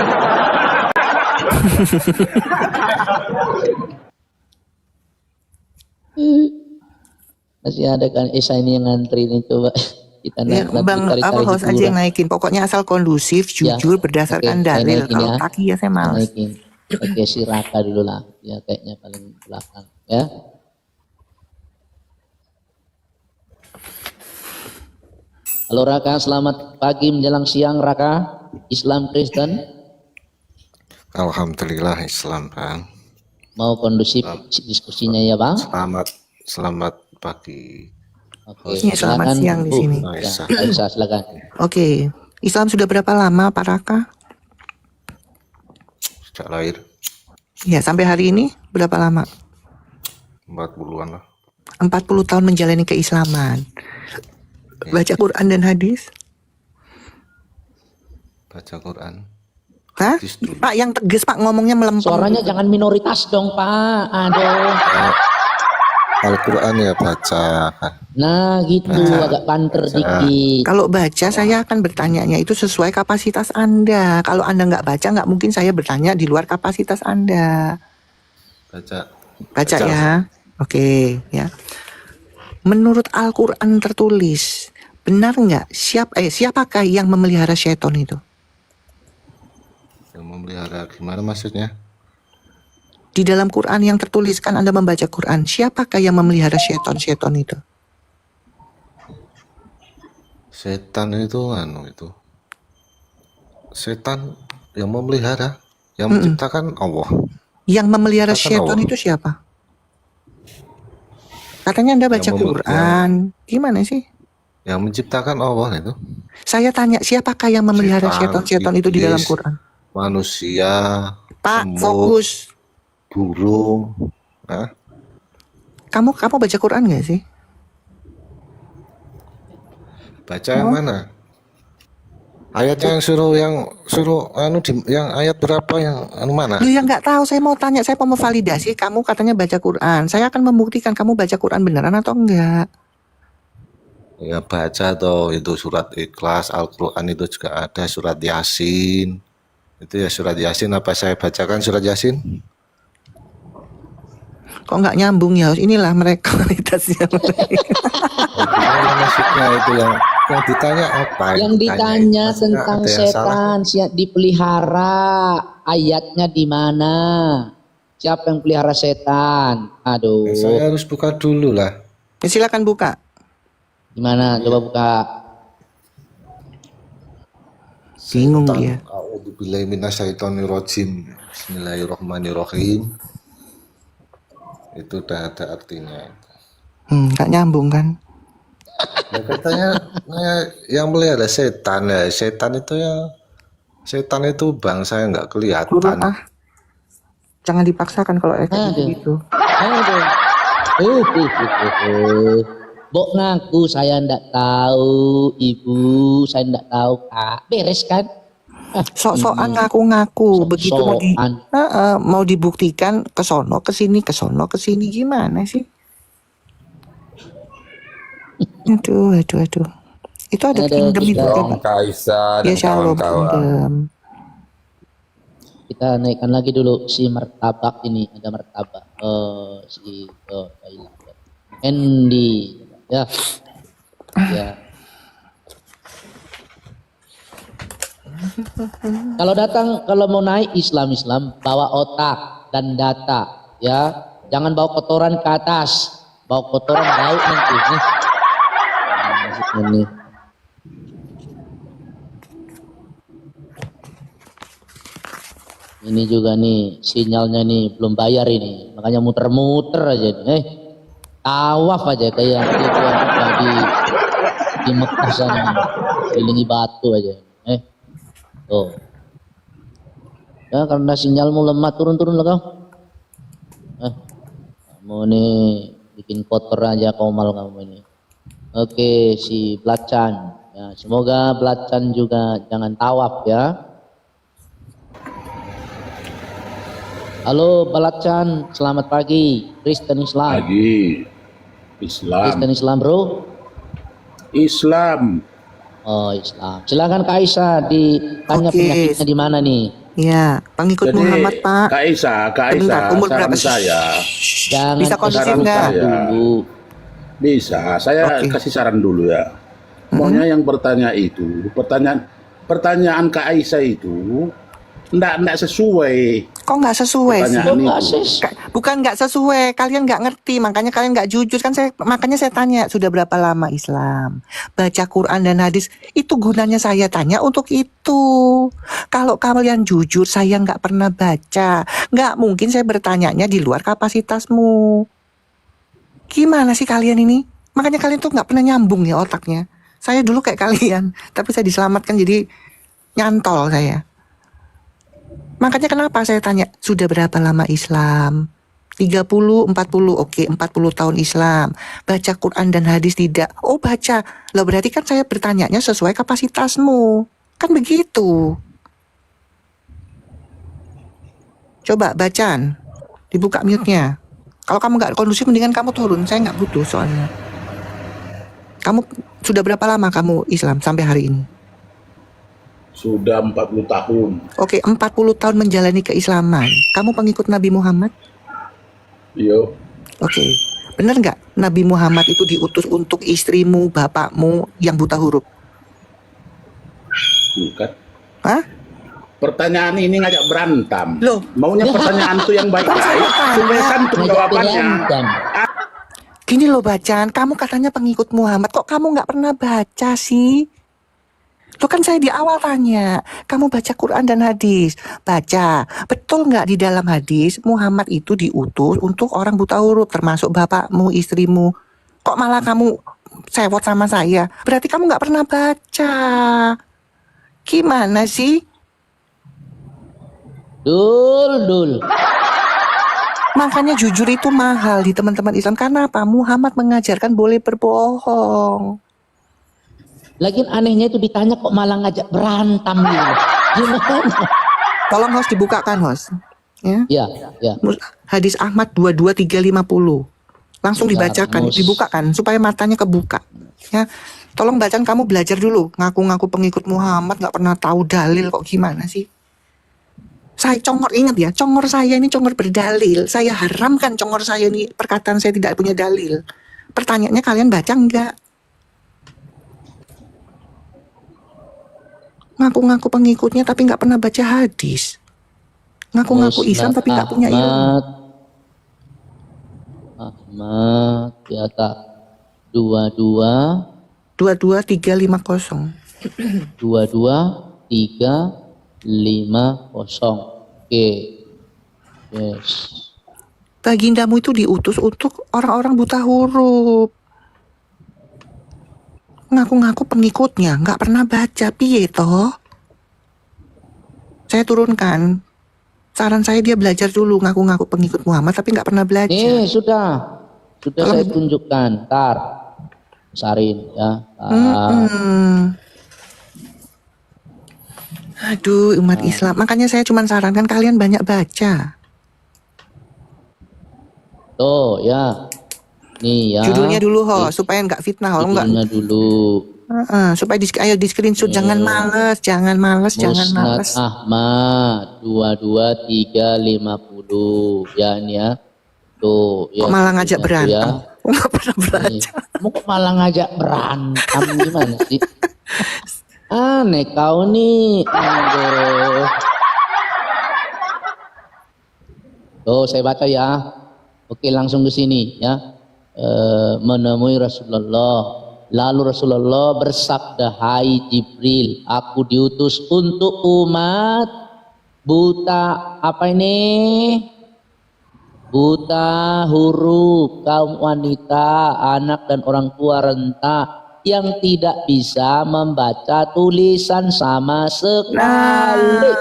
Masih ada kan Esa ini yang ngantri nih, coba kita
Ya,
naik
Bang, apa host aja yang naikin. Pokoknya asal kondusif, jujur, berdasarkan
Oke, saya
dalil.
naikin
Kalau
ya.
kaki ya saya malas.
Naikin. Oke, si Raka dulu lah, ya kayaknya paling belakang ya. Halo Raka, selamat pagi menjelang siang Raka. Islam Kristen
Alhamdulillah Islam Bang.
mau kondusif diskusinya ya Bang.
Selamat pagi.
Oke,
Ya, selamat
silakan,
siang di
Bu.
sini.
Ya, Aisyah silakan.
Oke, Islam sudah berapa lama Pak Raka?
Sejak lahir
Ya, sampai hari ini berapa lama?
40-an lah.
40 tahun menjalani keislaman. Baca Quran dan hadis?
Baca Quran.
Hah?
Hadis dulu.
Pak, yang tegas Pak, ngomongnya melempem.
Suaranya jangan minoritas dong Pak. Aduh.
Al-Quran ya baca kan.
Nah gitu, agak banter dikit.
Kalau baca saya akan bertanyanya itu sesuai kapasitas Anda. Kalau Anda nggak baca, nggak mungkin saya bertanya di luar kapasitas Anda. Baca ya. Oke, ya. Menurut Al-Quran tertulis, benar nggak siapakah yang memelihara syaitan itu?
Yang memelihara gimana maksudnya?
Di dalam Quran yang tertulis, kan Anda membaca Quran, siapakah yang memelihara syaitan itu?
Setan itu itu. Setan yang memelihara, yang menciptakan Allah.
Yang memelihara
Menciptakan
syaitan
Allah.
itu siapa? Katanya Anda baca Quran. Gimana sih?
Yang menciptakan Allah itu.
Saya tanya, siapakah yang memelihara syaitan itu di dalam
iblis,
Quran?
Manusia,
Pak,
semut,
fokus.
burung.
Kamu baca Quran nggak sih?
Baca yang mana? Ayatnya yang suruh yang ayat berapa yang mana?
Lu yang nggak tahu, saya mau tanya, saya mau validasi. Kamu katanya baca Quran, saya akan membuktikan kamu baca Quran beneran atau enggak.
Ya baca tuh itu surat Ikhlas, Al-Quran itu juga ada surat Yasin. Itu ya surat Yasin, apa saya bacakan surat Yasin?
Kok nggak nyambung ya? Inilah mereka kualitasnya.
Gimana maksudnya itu yang ditanya apa?
Yang ditanya
Maksudnya
tentang
ada yang salah?
setan siap dipelihara, ayatnya di mana? Siapa yang pelihara setan? Aduh.
Saya harus buka dulu lah.
Ya, silakan buka.
Gimana? Coba buka.
Bingung dia.
A'udzubillahi minasyaitonirrajim. Bismillahirrahmanirrahim. Itu udah ada artinya.
Nggak nyambung kan?
Ya katanya yang melihara setan ya. Setan itu bangsa yang nggak kelihatan.
Jangan dipaksakan kalau gitu.
Bok ngaku saya ndak tahu, ibu saya ndak tahu kak. Beres kan?
Sok-sokan ngaku-ngaku begitu mau dibuktikan kesono kesini gimana sih? Aduh. Itu ada kingdom itu.
Kaisar
Ya
dan
shalom
kawan-kawan.
kingdom.
Kita naikkan lagi dulu si martabak ini, ada martabak. Thailand. Andy ya. Kalau mau naik Islam bawa otak dan data ya. Jangan bawa kotoran ke atas. Bawa kotoran bau nanti nih. Ini. Ini juga nih sinyalnya nih belum bayar ini, makanya muter-muter aja nih. Tawaf aja kayak di Mekah sana, kelilingi batu aja. Tuh. Ya karena sinyalmu lemah, turun lah kau. Kamu nih bikin kotor aja komal kamu ini. Oke, si Belacan. Ya, semoga Belacan juga jangan tawaf ya. Halo Belacan, selamat pagi. Kristen Islam.
Pagi. Islam.
Kristen Islam bro.
Islam.
Oh Islam. Silakan Kak Aisyah ditanya penyakitnya di mana nih?
Ya, pengikut
Jadi,
Muhammad Pak.
Kak Aisyah,
Umur
saran
berapa?
saya.
Jangan
Bisa kondusif
saran
nggak?
saya. Bisa. Saya kasih saran dulu ya. Maunya yang bertanya itu, pertanyaan Kak Aisyah itu enggak sesuai.
Kok nggak sesuai sih?
Pertanyaan itu.
Bukan nggak sesuai, kalian nggak ngerti, makanya kalian nggak jujur kan. Makanya saya tanya, sudah berapa lama Islam? Baca Quran dan hadis, itu gunanya saya tanya untuk itu. Kalau kalian jujur, saya nggak pernah baca. Nggak mungkin saya bertanyanya di luar kapasitasmu. Gimana sih kalian ini? Makanya kalian tuh nggak pernah nyambung ya otaknya. Saya dulu kayak kalian, tapi saya diselamatkan jadi nyantol saya. Makanya kenapa saya tanya, sudah berapa lama Islam? 30, 40, oke 40 tahun Islam. Baca Quran dan hadis tidak? Oh baca. Loh berarti kan saya bertanyanya sesuai kapasitasmu. Kan begitu. Coba bacaan. Dibuka mute-nya. Kalau kamu nggak kondusif, mendingan kamu turun. Saya nggak butuh soalnya. Kamu sudah berapa lama kamu Islam sampai hari ini?
Sudah 40 tahun.
Oke, 40 tahun menjalani keislaman. Kamu pengikut Nabi Muhammad?
Iya.
Oke. Benar nggak Nabi Muhammad itu diutus untuk istrimu, bapakmu yang buta huruf?
Bukan.
Hah?
Pertanyaan ini ngajak berantem.
Loh.
Maunya pertanyaan tuh yang baik-baik supaya santun jawabannya.
Gini loh bacaan, kamu katanya pengikut Muhammad, kok kamu nggak pernah baca sih? Lo kan saya di awal tanya, kamu baca Quran dan hadis, baca. Betul nggak di dalam hadis Muhammad itu diutus untuk orang buta huruf, termasuk bapakmu, istrimu. Kok malah kamu sewot sama saya? Berarti kamu nggak pernah baca. Gimana sih?
Dul.
Makanya jujur itu mahal di teman-teman Islam. Karena apa? Muhammad mengajarkan boleh berbohong.
Lagian anehnya itu ditanya kok malah ngajak berantem gitu. Gimana?
Tolong host dibukakan host. Ya.
Ya.
Hadis Ahmad 22350. Langsung dibacakan, dibukakan supaya matanya kebuka. Ya. Tolong bacaan, kamu belajar dulu. Ngaku-ngaku pengikut Muhammad nggak pernah tahu dalil, kok gimana sih? Saya congor, ingat ya, congor saya ini congor berdalil. Saya haramkan congor saya ini, perkataan saya tidak punya dalil. Pertanyaannya kalian baca enggak? Ngaku-ngaku pengikutnya tapi nggak pernah baca hadis. Ngaku-ngaku Islam tapi nggak punya ilmu.
Ahmad ya tak 22350. 22350. Oke. Yes.
Bagindamu itu diutus untuk orang-orang buta huruf. Ngaku-ngaku pengikutnya, nggak pernah baca, piye toh? Saya turunkan. Saran saya dia belajar dulu, ngaku-ngaku pengikut Muhammad tapi nggak pernah belajar.
Sudah saya tunjukkan. Tar, Sarin ya.
Aduh, umat Islam. Makanya saya cuma sarankan kalian banyak baca.
Tuh ya. Nih ya.
Judulnya dulu supaya nggak fitnah.
Judulnya dulu.
Supaya ayo di screenshot. Jangan males.
Musnad Ahmad 22350 ya ini ya. Tuh ya.
Kok malah ngajak berantem?
Ya.
Nggak pernah belajar.
Kok malah ngajak berantem gimana sih? Aneh kau nih. Aduh. Tuh saya baca ya. Oke, langsung ke sini ya. Menemui Rasulullah. Lalu Rasulullah bersabda, "Hai Jibril, aku diutus untuk umat buta apa ini? Buta huruf, kaum wanita, anak dan orang tua renta yang tidak bisa membaca tulisan sama sekali."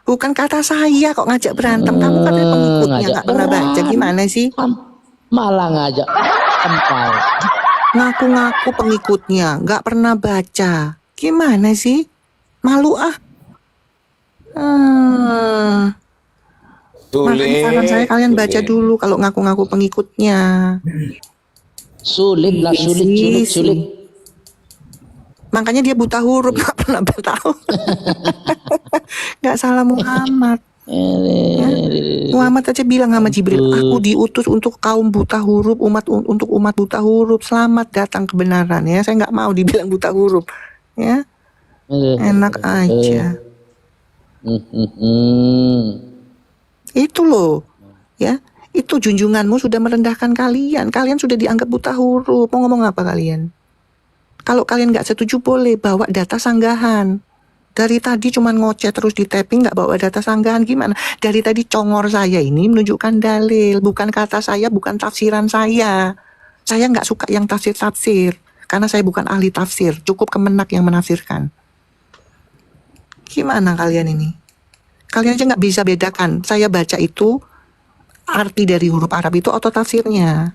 Bukan kata saya kok ngajak berantem. Kamu katanya pengikutnya nggak pernah baca, gimana sih?
Malah ngajak empal.
Ngaku-ngaku pengikutnya nggak pernah baca, gimana sih? Malu ah. Makanya saran saya kalian baca dulu kalau ngaku-ngaku pengikutnya.
Sulit.
Makanya dia buta huruf, nggak pernah tahu. Nggak salah Muhammad. Ya. Muhammad aja bilang sama Jibril, aku diutus untuk kaum buta huruf, untuk umat buta huruf. Selamat datang kebenaran ya. Saya nggak mau dibilang buta huruf. Ya. Enak aja. Itu loh. Ya. Itu junjunganmu sudah merendahkan kalian. Kalian sudah dianggap buta huruf. Mau ngomong apa kalian? Kalau kalian nggak setuju boleh bawa data sanggahan. Dari tadi cuman ngoceh terus di tapping nggak bawa data sanggahan gimana? Dari tadi congor saya ini menunjukkan dalil, bukan kata saya, bukan tafsiran saya. Saya nggak suka yang tafsir-tafsir karena saya bukan ahli tafsir. Cukup Kemenak yang menafsirkan. Gimana kalian ini? Kalian aja nggak bisa bedakan. Saya baca itu arti dari huruf Arab itu atau tafsirnya.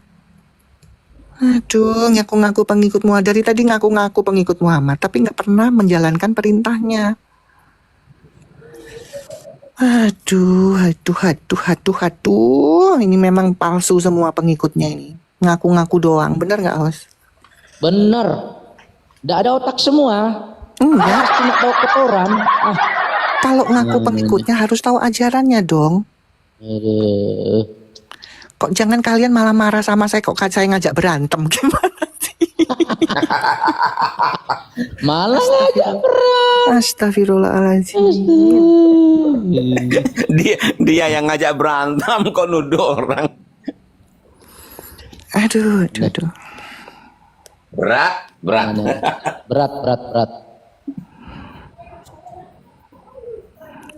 Aduh, ngaku-ngaku pengikut Muhammad. Dari tadi ngaku-ngaku pengikut Muhammad, tapi nggak pernah menjalankan perintahnya. Aduh. Ini memang palsu semua pengikutnya ini. Ngaku-ngaku doang. Bener nggak, Hos?
Bener. Nggak ada otak semua.
Enggak.
Cuma tahu kotoran.
Kalau ngaku pengikutnya harus tahu ajarannya dong. Kok jangan kalian malah marah sama saya kok saya ngajak berantem gimana sih?
Malah ngajak berantem.
Astagfirullahaladzim.
Dia yang ngajak berantem kok nuduh orang.
Aduh.
Berat.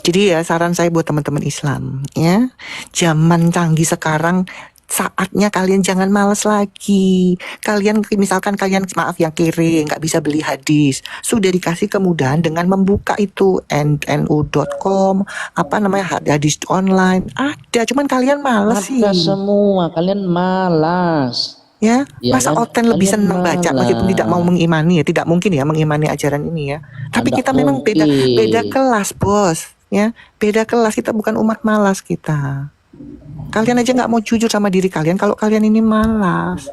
Jadi ya saran saya buat teman-teman Islam ya, zaman canggih sekarang saatnya kalian jangan malas lagi. Kalian misalkan kalian maaf yang kiri nggak bisa beli hadis, sudah dikasih kemudahan dengan membuka itu nu.com hadis online ada, cuman kalian malas sih.
Ada semua, kalian malas.
Ya, masa
kan?
Oten lebih
Kalian
senang baca meskipun tidak mau mengimani ya, tidak mungkin ya mengimani ajaran ini ya. Tapi
Tidak
kita memang beda
mungkin.
kelas, Bos. Ya, beda kelas, kita bukan umat malas kita. Kalian aja nggak mau jujur sama diri kalian kalau kalian ini malas.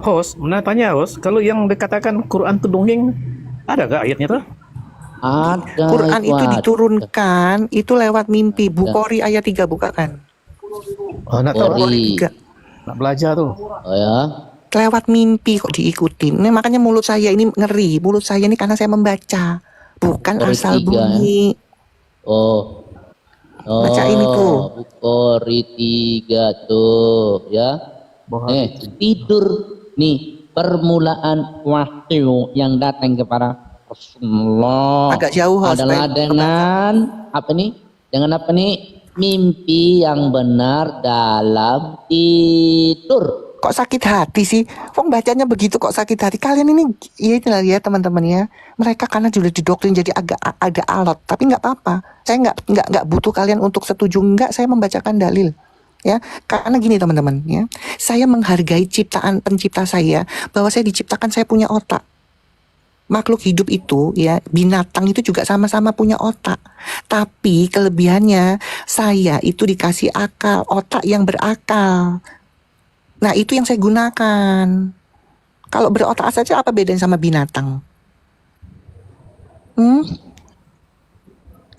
Host, tanya host, kalau yang dikatakan Quran itu dongeng, ada gak ayatnya tuh?
Ada.
Quran itu diturunkan itu lewat mimpi. Bukhari ayat 3 buka kan?
Oh, nak tahu
Bukhari.
3.
Nak belajar tuh.
Oh ya.
Lewat mimpi kok diikutin. Ini makanya mulut saya ini ngeri. Mulut saya ini karena saya membaca, bukan
Bukhari
asal
3,
bunyi.
Oh.
Baca ini tuh.
Bukhari 3 tuh ya. Tidur nih permulaan wahyu yang datang kepada Rasulullah.
Agak jauh
adalah dengan apa nih? Dengan apa nih? Mimpi yang benar dalam tidur.
Kok sakit hati sih? Wong bacanya begitu kok sakit hati. Kalian ini ya itulah ya teman-teman ya. Mereka karena sudah didoktrin jadi agak alot, tapi nggak apa-apa. Saya nggak butuh kalian untuk setuju, nggak. Saya membacakan dalil. Ya, karena gini teman-teman ya. Saya menghargai ciptaan pencipta saya, bahwa saya diciptakan saya punya otak. Makhluk hidup itu ya, binatang itu juga sama-sama punya otak. Tapi kelebihannya saya itu dikasih akal, otak yang berakal. Nah, itu yang saya gunakan. Kalau berotak saja apa bedanya sama binatang?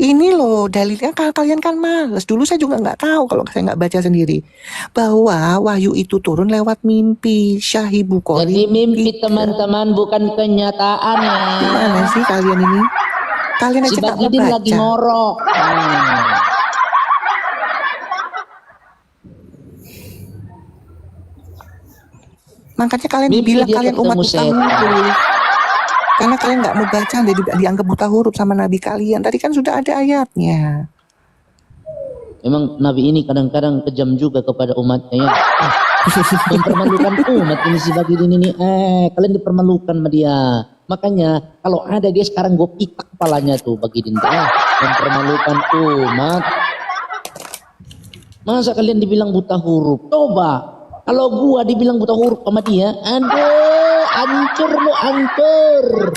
Ini loh dalilnya, kalian kan males. Dulu saya juga nggak tahu kalau saya nggak baca sendiri. Bahwa wahyu itu turun lewat mimpi. Sahih Bukhari.
Jadi mimpi teman-teman bukan kenyataan ya.
Gimana sih kalian ini? Kalian aja
Si
nggak mau
Bagidin
baca.
lagi ngorok.
Makanya kalian
Mimpi
bilang
dia
kalian
ketemu
umat buta
setan.
huruf. Karena kalian nggak mau baca, jadi dianggap buta huruf sama nabi kalian. Tadi kan sudah ada ayatnya.
Memang Nabi ini kadang-kadang kejam juga kepada umatnya ya. Mempermalukan umat ini si Bagidin ini. Kalian dipermalukan sama dia. Makanya kalau ada dia sekarang gue pitak kepalanya tuh Bagidin. Mempermalukan umat. Masa kalian dibilang buta huruf? Coba. Kalau gua dibilang buta huruf sama dia, aduh, hancur lu, hancur.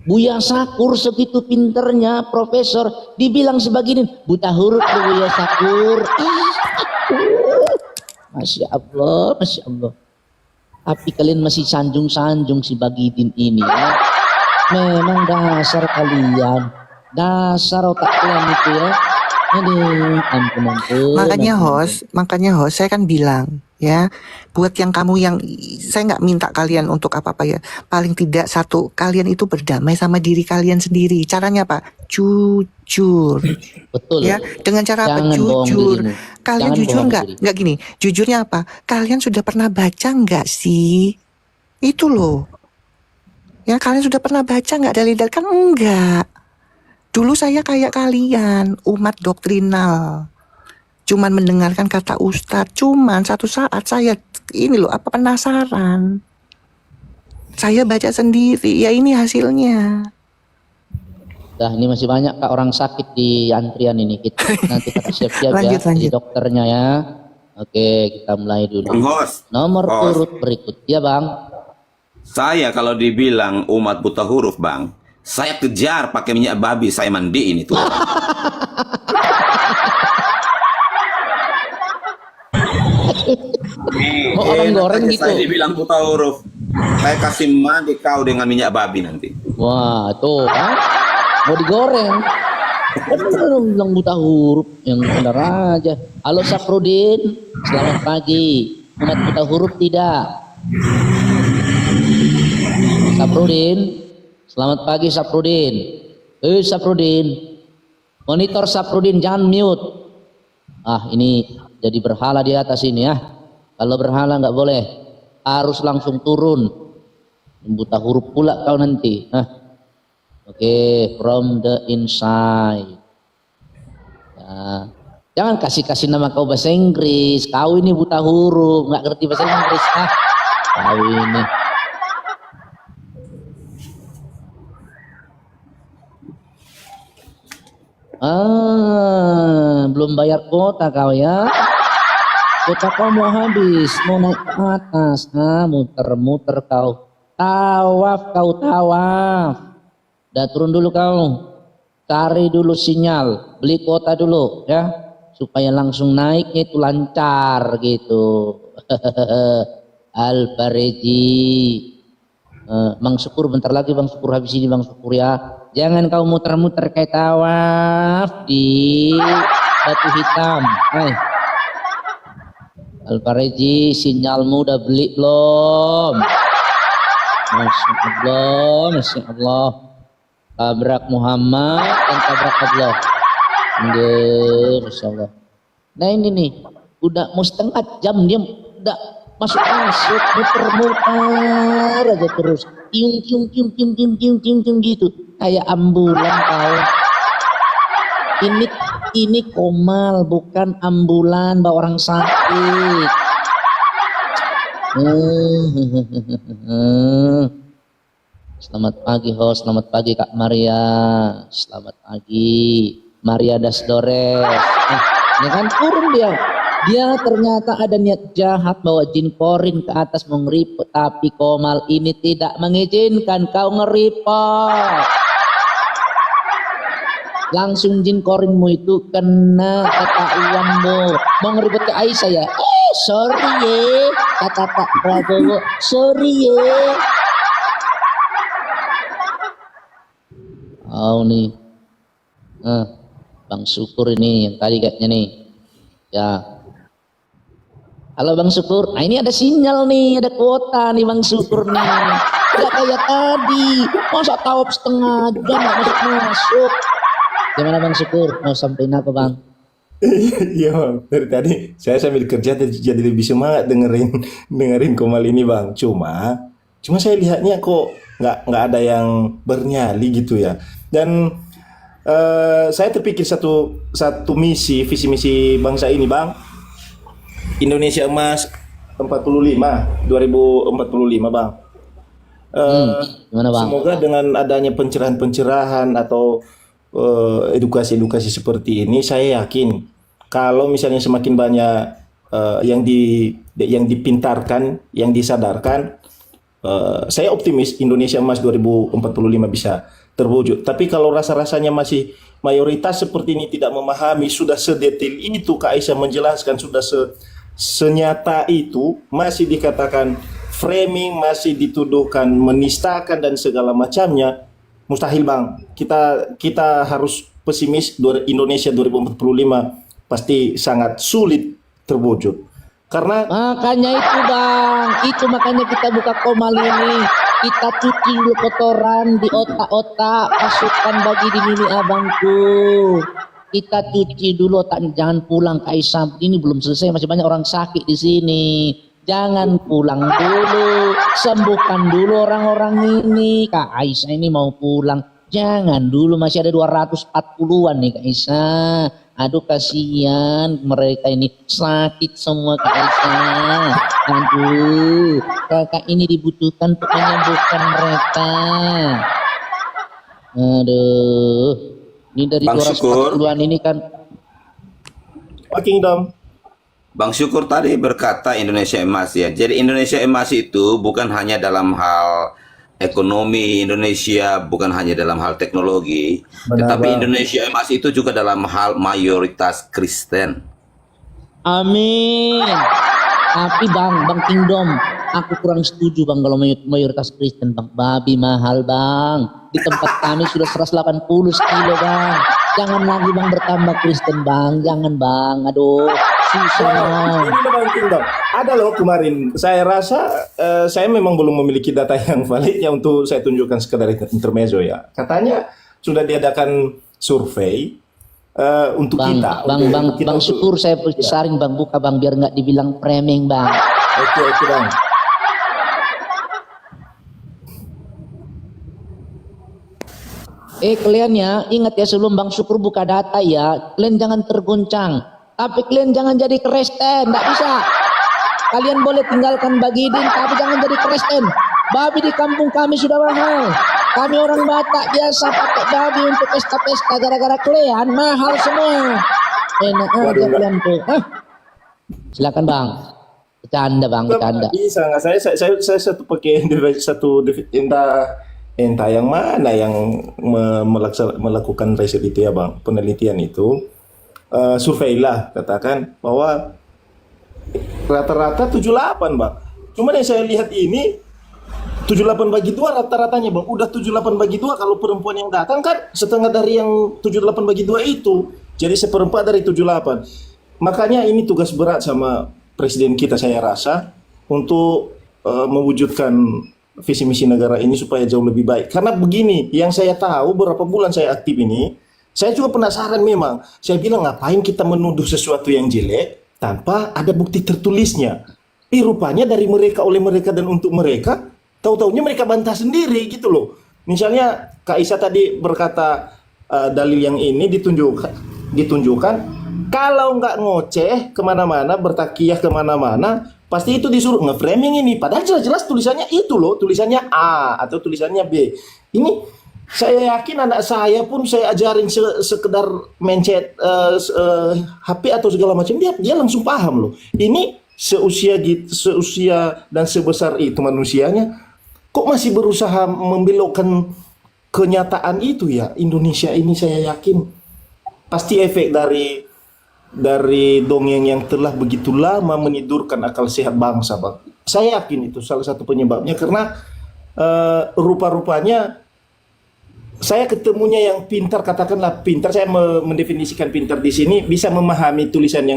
Buya Sakur segitu pinternya, profesor, dibilang sebegini, buta huruf lu Buya Sakur. Masya Allah, Masya Allah. Tapi kalian masih sanjung-sanjung si Bagidin ini ya. Memang dasar kalian, dasar otak kalian itu ya. Aduh, ampun.
Makanya host, saya kan bilang ya, buat yang kamu yang saya nggak minta kalian untuk apa-apa ya, paling tidak satu, kalian itu berdamai sama diri kalian sendiri. Caranya apa? Jujur.
Betul.
Ya, dengan cara apa?
Jangan bohong
Jujur.
dirimu.
Kalian
Jangan
jujur
bohong
nggak?
diri.
Nggak gini. Jujurnya apa? Kalian sudah pernah baca nggak sih? Itu loh. Ya, kalian sudah pernah baca nggak dalil-dalil? Kan enggak. Dulu saya kayak kalian, umat doktrinal. Cuman mendengarkan kata ustadz. Cuman satu saat saya ini loh, apa penasaran. Saya baca sendiri, ya ini hasilnya.
Dah, ini masih banyak Kak orang sakit di antrian ini. Kita nanti kita siap-siap
Lanjut,
ya
lanjut.
di dokternya ya. Oke, kita mulai dulu.
Bang Host.
Nomor
Host.
urut berikut. Ya, Bang.
Saya kalau dibilang umat buta huruf, Bang, Saya kejar pakai minyak babi, saya mandiin itu.
Oh, orang goreng gitu.
Saya dibilang buta huruf. Saya kasih mandi kau dengan minyak babi nanti.
Wah, tuh kan. Mau digoreng. Orang bilang buta huruf, yang benar aja. Halo Saprudin, selamat pagi. Umat buta huruf tidak? Saprudin, selamat pagi Saprudin. Saprudin, monitor Saprudin, jangan mute. Ah, ini jadi berhala di atas ini ya. Kalau berhala nggak boleh, harus langsung turun. Buta huruf pula kau nanti. Oke, from the inside. Ya. Jangan kasih nama kau bahasa Inggris. Kau ini buta huruf, nggak ngerti bahasa Inggris. Kau ini. Belum bayar kuota kau ya. Kuota kau mau habis, mau naik ke atas. Muter-muter kau. Tawaf kau, tawaf. Udah turun dulu kau. Cari dulu sinyal, beli kuota dulu ya, supaya langsung naiknya itu lancar gitu. Al-Fareji. Bang Syukur bentar lagi, Bang Syukur habis ini Bang Syukur ya. Jangan kau muter-muter kayak tawaf di batu hitam. Hai. Al-Fareji, sinyalmu udah beli belum? Masya Allah, Masya Allah. Tabrak Muhammad dan tabrak Allah. Masya Allah. Nah ini nih, udah mau setengah jam dia udah masuk muter-muter aja terus. Tiung gitu. Kayak ambulan kau. Ini komal, bukan ambulan bawa orang sakit. Selamat pagi host, selamat pagi Kak Maria, selamat pagi Maria Dasdores. Ini kan turun dia. Dia ternyata ada niat jahat bawa jin korin ke atas mau ngeripot, tapi komal ini tidak mengizinkan kau ngeripot. Langsung jin korinmu itu kena ketahuanmu. Mau ngeripot ke Aisyah ya? Sorry ye, kata Pak Prabowo. Sorry ye. Oh nih, Bang Syukur ini yang tadi kayaknya nih, ya. Halo Bang Syukur, nah ini ada sinyal nih, ada kuota nih Bang Syukur nih. Tidak kayak tadi, masa tawaf setengah jam nggak masuk. Gimana Bang Syukur, mau sampein apa Bang?
Iya Bang, dari tadi saya sambil kerja jadi lebih semangat dengerin Komal ini Bang. Cuma saya lihatnya kok nggak ada yang bernyali gitu ya. Dan saya terpikir satu visi misi bangsa ini Bang. Indonesia Emas 2045 Bang.
Gimana Bang?
Semoga dengan adanya pencerahan atau edukasi seperti ini, saya yakin kalau misalnya semakin banyak yang dipintarkan, yang disadarkan, saya optimis Indonesia Emas 2045 bisa terwujud. Tapi kalau rasa-rasanya masih mayoritas seperti ini tidak memahami, sudah sedetil itu Kak Aisyah menjelaskan, sudah senyata itu, masih dikatakan framing, masih dituduhkan menistakan dan segala macamnya, mustahil Bang. Kita harus pesimis, Indonesia 2045 pasti sangat sulit terwujud. Karena
makanya itu Bang, itu makanya kita buka Komal ini. Kita cuci dulu kotoran di otak-otak, masukkan bagi di mini abangku. Kita cuci dulu otak, jangan pulang Kak Aisyah. Ini belum selesai, masih banyak orang sakit di sini. Jangan pulang dulu, sembuhkan dulu orang-orang ini. Kak Aisyah ini mau pulang, jangan dulu, masih ada 240-an nih Kak Aisyah. Aduh kasihan mereka ini sakit semua Kak Aisyah. Aduh, kakak ini dibutuhkan untuk menyembuhkan mereka. Aduh, ini dari 240-an ini kan.
Pak Kingdom.
Bang Syukur tadi berkata Indonesia Emas ya. Jadi Indonesia Emas itu bukan hanya dalam hal ekonomi Indonesia bukan hanya dalam hal teknologi,
Benar,
tetapi
Bang.
Indonesia emas itu juga dalam hal mayoritas Kristen.
Amin. Tapi bang Kingdom, aku kurang setuju bang kalau mayoritas Kristen bang. Babi mahal bang. Di tempat kami sudah 180 kilo bang. Jangan lagi bang bertambah Kristen bang. Jangan bang. Aduh, susah bang.
Ini Bang Kingdom. Ada loh kemarin. Saya rasa saya memang belum memiliki data yang validnya untuk saya tunjukkan sekedar intermezzo ya. Katanya sudah diadakan survei untuk
Bang,
kita.
bang syukur saya saring bang buka bang biar nggak dibilang framing bang.
Oke bang.
Kalian ya ingat ya sebelum bang syukur buka data ya, kalian jangan tergoncang. Tapi kalian jangan jadi Kristen, nggak bisa. Kalian boleh tinggalkan Bagidin, tapi jangan jadi Kristen. Babi di kampung kami sudah mahal. Kami orang Batak biasa pakai babi untuk pesta-pesta, gara-gara kalian mahal semua. Enak aja kalian tuh. Silakan bang. Bercanda bang, bercanda.
Bisa nggak? Saya satu pakai satu entah yang mana yang melakukan riset itu ya bang, penelitian itu. Survei lah katakan bahwa rata-rata 78 bang. Cuman yang saya lihat ini 78 bagi 2 rata-ratanya bang. Udah 78 bagi 2 kalau perempuan yang datang kan setengah dari yang 78 bagi 2 itu. Jadi seperempat dari 78. Makanya ini tugas berat sama presiden kita saya rasa untuk mewujudkan visi misi negara ini supaya jauh lebih baik. Karena begini, yang saya tahu beberapa bulan saya aktif ini, saya juga penasaran memang. Saya bilang ngapain kita menuduh sesuatu yang jelek tanpa ada bukti tertulisnya. Rupanya dari mereka, oleh mereka dan untuk mereka, tahu-taunya mereka bantah sendiri gitu loh. Misalnya Kak Isa tadi berkata dalil yang ini ditunjukkan kalau nggak ngoceh kemana-mana, bertakiyah kemana-mana, pasti itu disuruh nge-framing ini. Padahal jelas-jelas tulisannya itu loh, tulisannya A atau tulisannya B. Ini saya yakin anak saya pun saya ajarin sekedar mencet HP atau segala macam, dia langsung paham loh. Ini seusia dan sebesar itu manusianya, kok masih berusaha membelokkan kenyataan itu ya. Indonesia ini saya yakin pasti efek dari dongeng yang telah begitu lama menidurkan akal sehat bangsa bang. Saya yakin itu salah satu penyebabnya karena rupa-rupanya saya ketemunya yang pintar, katakanlah pintar, saya mendefinisikan pintar di sini bisa memahami tulisan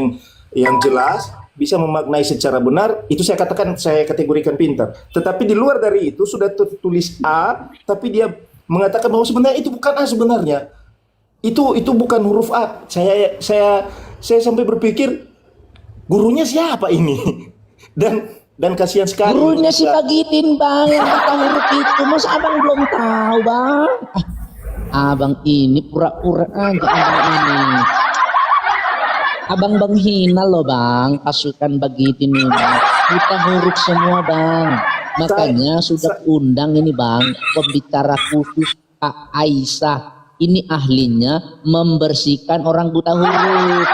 yang jelas, bisa memaknai secara benar, itu saya katakan, saya kategorikan pintar. Tetapi di luar dari itu sudah tertulis A, tapi dia mengatakan bahwa sebenarnya itu bukan A sebenarnya. Itu bukan huruf A. Saya sampai berpikir gurunya siapa ini? Dan kasihan sekali.
Gurunya si Bagidin bang yang kata huruf itu, mas abang belum tahu bang. Abang ini pura-pura aja abang ini. Abang bang hina loh bang pasukan Bagidin ini. Kita huruf semua bang. Makanya sudah undang ini bang pembicara khusus Kak Aisyah. Ini ahlinya membersihkan orang buta huruf.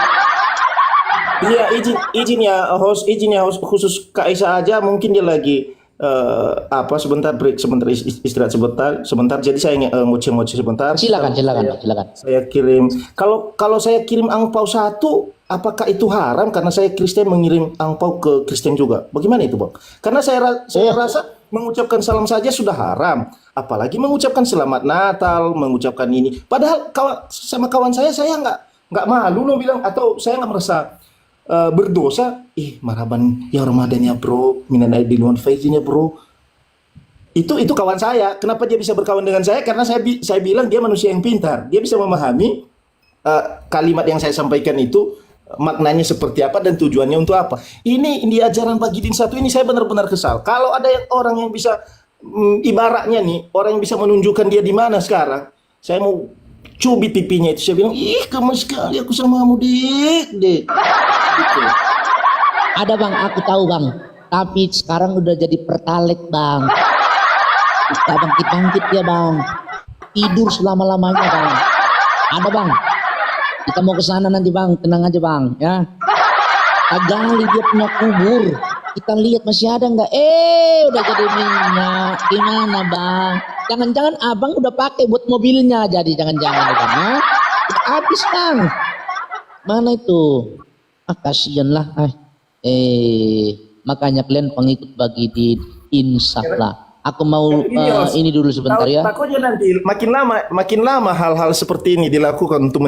Iya, izin ya host khusus Kak Aisyah aja, mungkin dia lagi sebentar break, sebentar istirahat sebentar. Jadi saya ngoceh sebentar.
Silakan.
Saya kirim. Kalau saya kirim angpau 1, apakah itu haram karena saya Kristen mengirim angpau ke Kristen juga? Bagaimana itu, Bang? Karena saya rasa mengucapkan salam saja sudah haram, apalagi mengucapkan selamat Natal, mengucapkan ini. Padahal sama kawan saya nggak malu loh bilang, atau saya nggak merasa berdosa. Marhaban ya Ramadan ya bro, minan aidin wal faizin ya bro. Itu kawan saya. Kenapa dia bisa berkawan dengan saya? Karena saya bilang dia manusia yang pintar. Dia bisa memahami kalimat yang saya sampaikan itu maknanya seperti apa dan tujuannya untuk apa. Ini di ajaran Bagidin 1 ini saya benar-benar kesal. Kalau ada orang yang bisa ibaratnya nih, orang yang bisa menunjukkan dia di mana sekarang, saya mau cubit pipinya itu. Saya bilang, gemes sekali aku sama kamu, dek. Gitu.
Ada bang, aku tahu bang. Tapi sekarang udah jadi pertalite bang. Kita bangkit ya bang. Tidur selama-lamanya bang. Ada bang. Kita mau ke sana nanti bang, tenang aja bang, ya. Gali dia punya kubur. kita lihat masih ada nggak? Udah jadi minyak. Gimana bang? Jangan-jangan abang udah pakai buat mobilnya, jadi jangan-jangan bang. Udah habis bang. Mana itu? Kasihan lah. Makanya kalian pengikut bagi di insaf lah. Aku mau ini dulu sebentar ya.
Takutnya nanti makin lama hal-hal seperti ini dilakukan untuk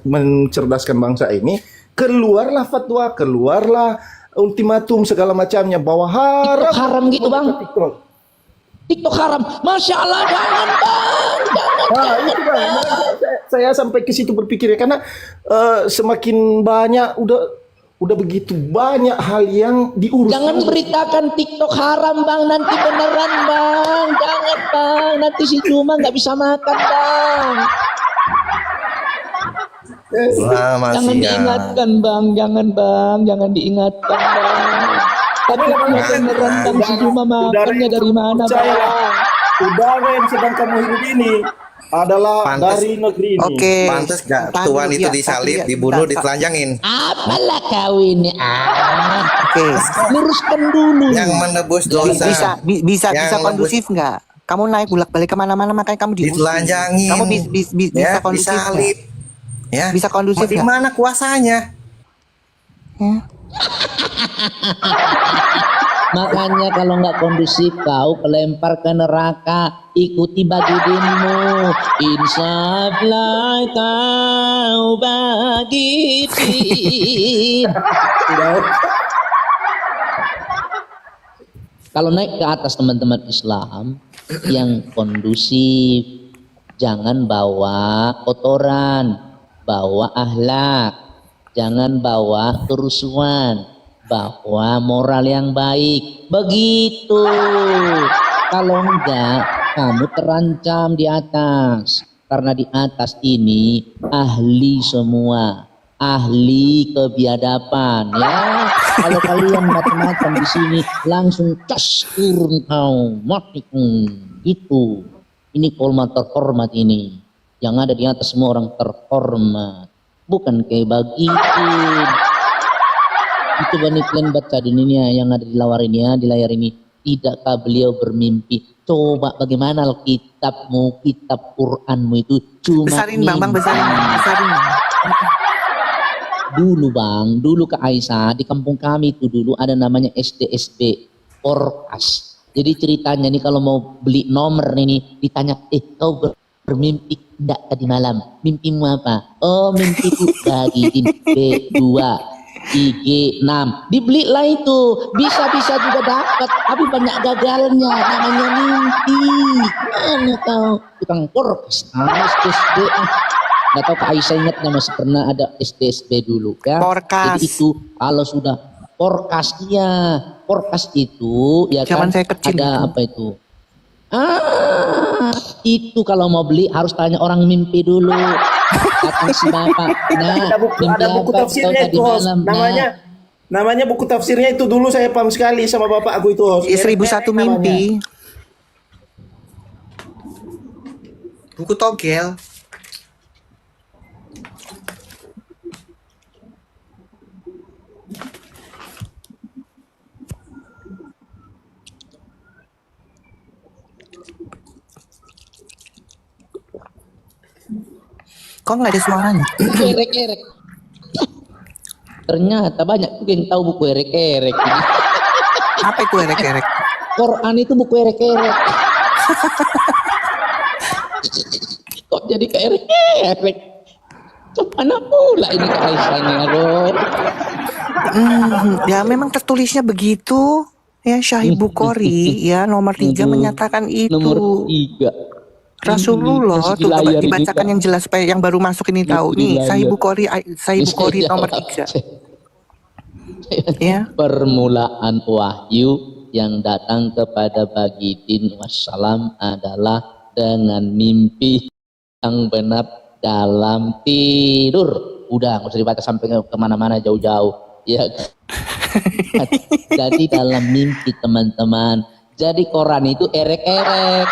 mencerdaskan bangsa ini, keluarlah fatwa, keluarlah ultimatum segala macamnya bahwa haram.
Haram gitu bang. TikTok haram. Masya Allah, jangan bang. Jangan.
Itu bang. Saya sampai ke situ berpikir karena semakin banyak udah begitu banyak hal yang diurus.
Jangan beritakan TikTok haram bang, nanti beneran bang. Jangan bang, nanti si Cuma nggak bisa makan bang. Jangan diingatkan bang, jangan diingatkan bang. Tapi kalau beneran bang, si Cuma makannya dari mana bang?
Udara yang sedang kamu hidup ini adalah dari negeri ini.
Oke. Pantes gak tuan itu disalib, dibunuh, ditelanjangin.
Apalah kau ini? Oke. Luruskan dulu.
Yang menebus dosa.
Bisa kondusif nggak? Kamu naik bolak-balik kemana-mana makanya kamu
ditelanjangin.
Kamu bisa kondusif
disalib. Ya.
Bisa kondusif nggak?
Di mana kuasanya?
Ya.
Makanya kalau nggak kondusif kau kelempar ke neraka, ikuti bagidinmu. Insaflah kau bagidin. Kalau naik ke atas teman-teman Islam yang kondusif, jangan bawa kotoran, bawa akhlak, jangan bawa kerusuhan, bawa moral yang baik. Begitu. Kalau enggak, kamu terancam di atas. Karena di atas ini ahli semua, ahli kebiadaban ya. Kalau kalian macam-macam di sini langsung cas turun kau mati. Itu. Ini kolma terhormat ini. Yang ada di atas semua orang terhormat. Bukan kayak bagiin. Itu banyak kalian baca di ini yang ada di layar ini ya, di layar ini. Tidakkah beliau bermimpi? Coba bagaimana kitabmu, kitab Quranmu itu cuma
besarin bang, besarin.
Dulu ke Aisyah di kampung kami itu dulu ada namanya SDSB Orkas. Jadi ceritanya nih kalau mau beli nomor ini ditanya, kau bermimpi enggak tadi malam? Mimpimu apa? Oh, mimpiku bagiin B2 IG 6. Dibelilah itu. Bisa-bisa juga dapat, tapi banyak gagalnya. Namanya mimpi. Mana tahu tukang Orkas, SDSB. Nggak tahu Kak Aisyah ingatnya masih pernah ada SDSB dulu ya.
Orkas.
Jadi itu kalau sudah Orkas, iya. Orkas itu ya
zaman
kan
saya kecil
ada
itu.
apa itu? Itu kalau mau beli harus tanya orang mimpi dulu. Datang si bapak. Nah,
ada buku tafsirnya itu host. Namanya buku tafsirnya itu dulu saya paham sekali sama bapak aku itu host.
1001 mimpi. Buku togel. Kok nggak ada suaranya?
Erek-erek. Ternyata banyak juga yang tahu buku erek-erek.
Apa itu erek-erek?
Quran itu buku erek-erek. Kok jadi ke erek-erek? Mana pula ini ke Aisyahnya, aduh.
Ya memang tertulisnya begitu. Ya Sahih Bukhari ya nomor 3 menyatakan itu.
Nomor 3.
Rasulullah tuh dibacakan yang jelas supaya yang baru masuk ini tahu nih Sahih Bukhari nomor 3 ya.
Permulaan wahyu yang datang kepada Bagidin wassalam adalah dengan mimpi yang benar dalam tidur. Udah nggak usah dibaca sampai kemana-mana jauh-jauh ya. Jadi dalam mimpi teman-teman. Jadi Quran itu erek-erek.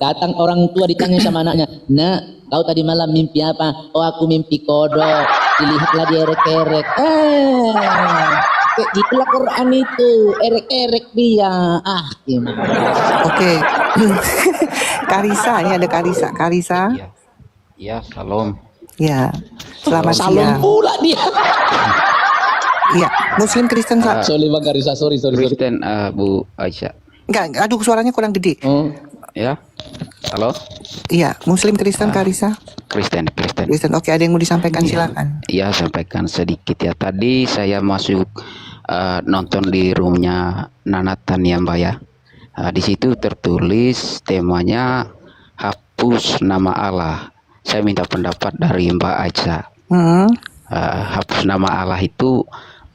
Datang orang tua ditanya sama anaknya, "Nak, kau tadi malam mimpi apa?" "Oh, aku mimpi kodok." Dilihatlah dia erek-erek. Kayak gitulah Quran itu, erek-erek dia. Ah, gimana?
Oke. Karisa, ini ada Karisa. Karisa.
Iya, salam.
Ya, selamat
Salam
siang.
pula dia.
Iya, Muslim Kristen.
Sorry Bang Karisa, sorry.
Kristen, Bu Aisyah.
Enggak, aduh suaranya kurang gede.
Ya, halo.
Iya, Muslim Kristen Karisa.
Kristen.
Kristen. Oke, ada yang mau disampaikan, silakan.
Iya, sampaikan sedikit ya. Tadi saya masuk nonton di roomnya Nanatan ya Mbak ya. Di situ tertulis temanya hapus nama Allah. Saya minta pendapat dari Mbak Aisyah. Hapus nama Allah itu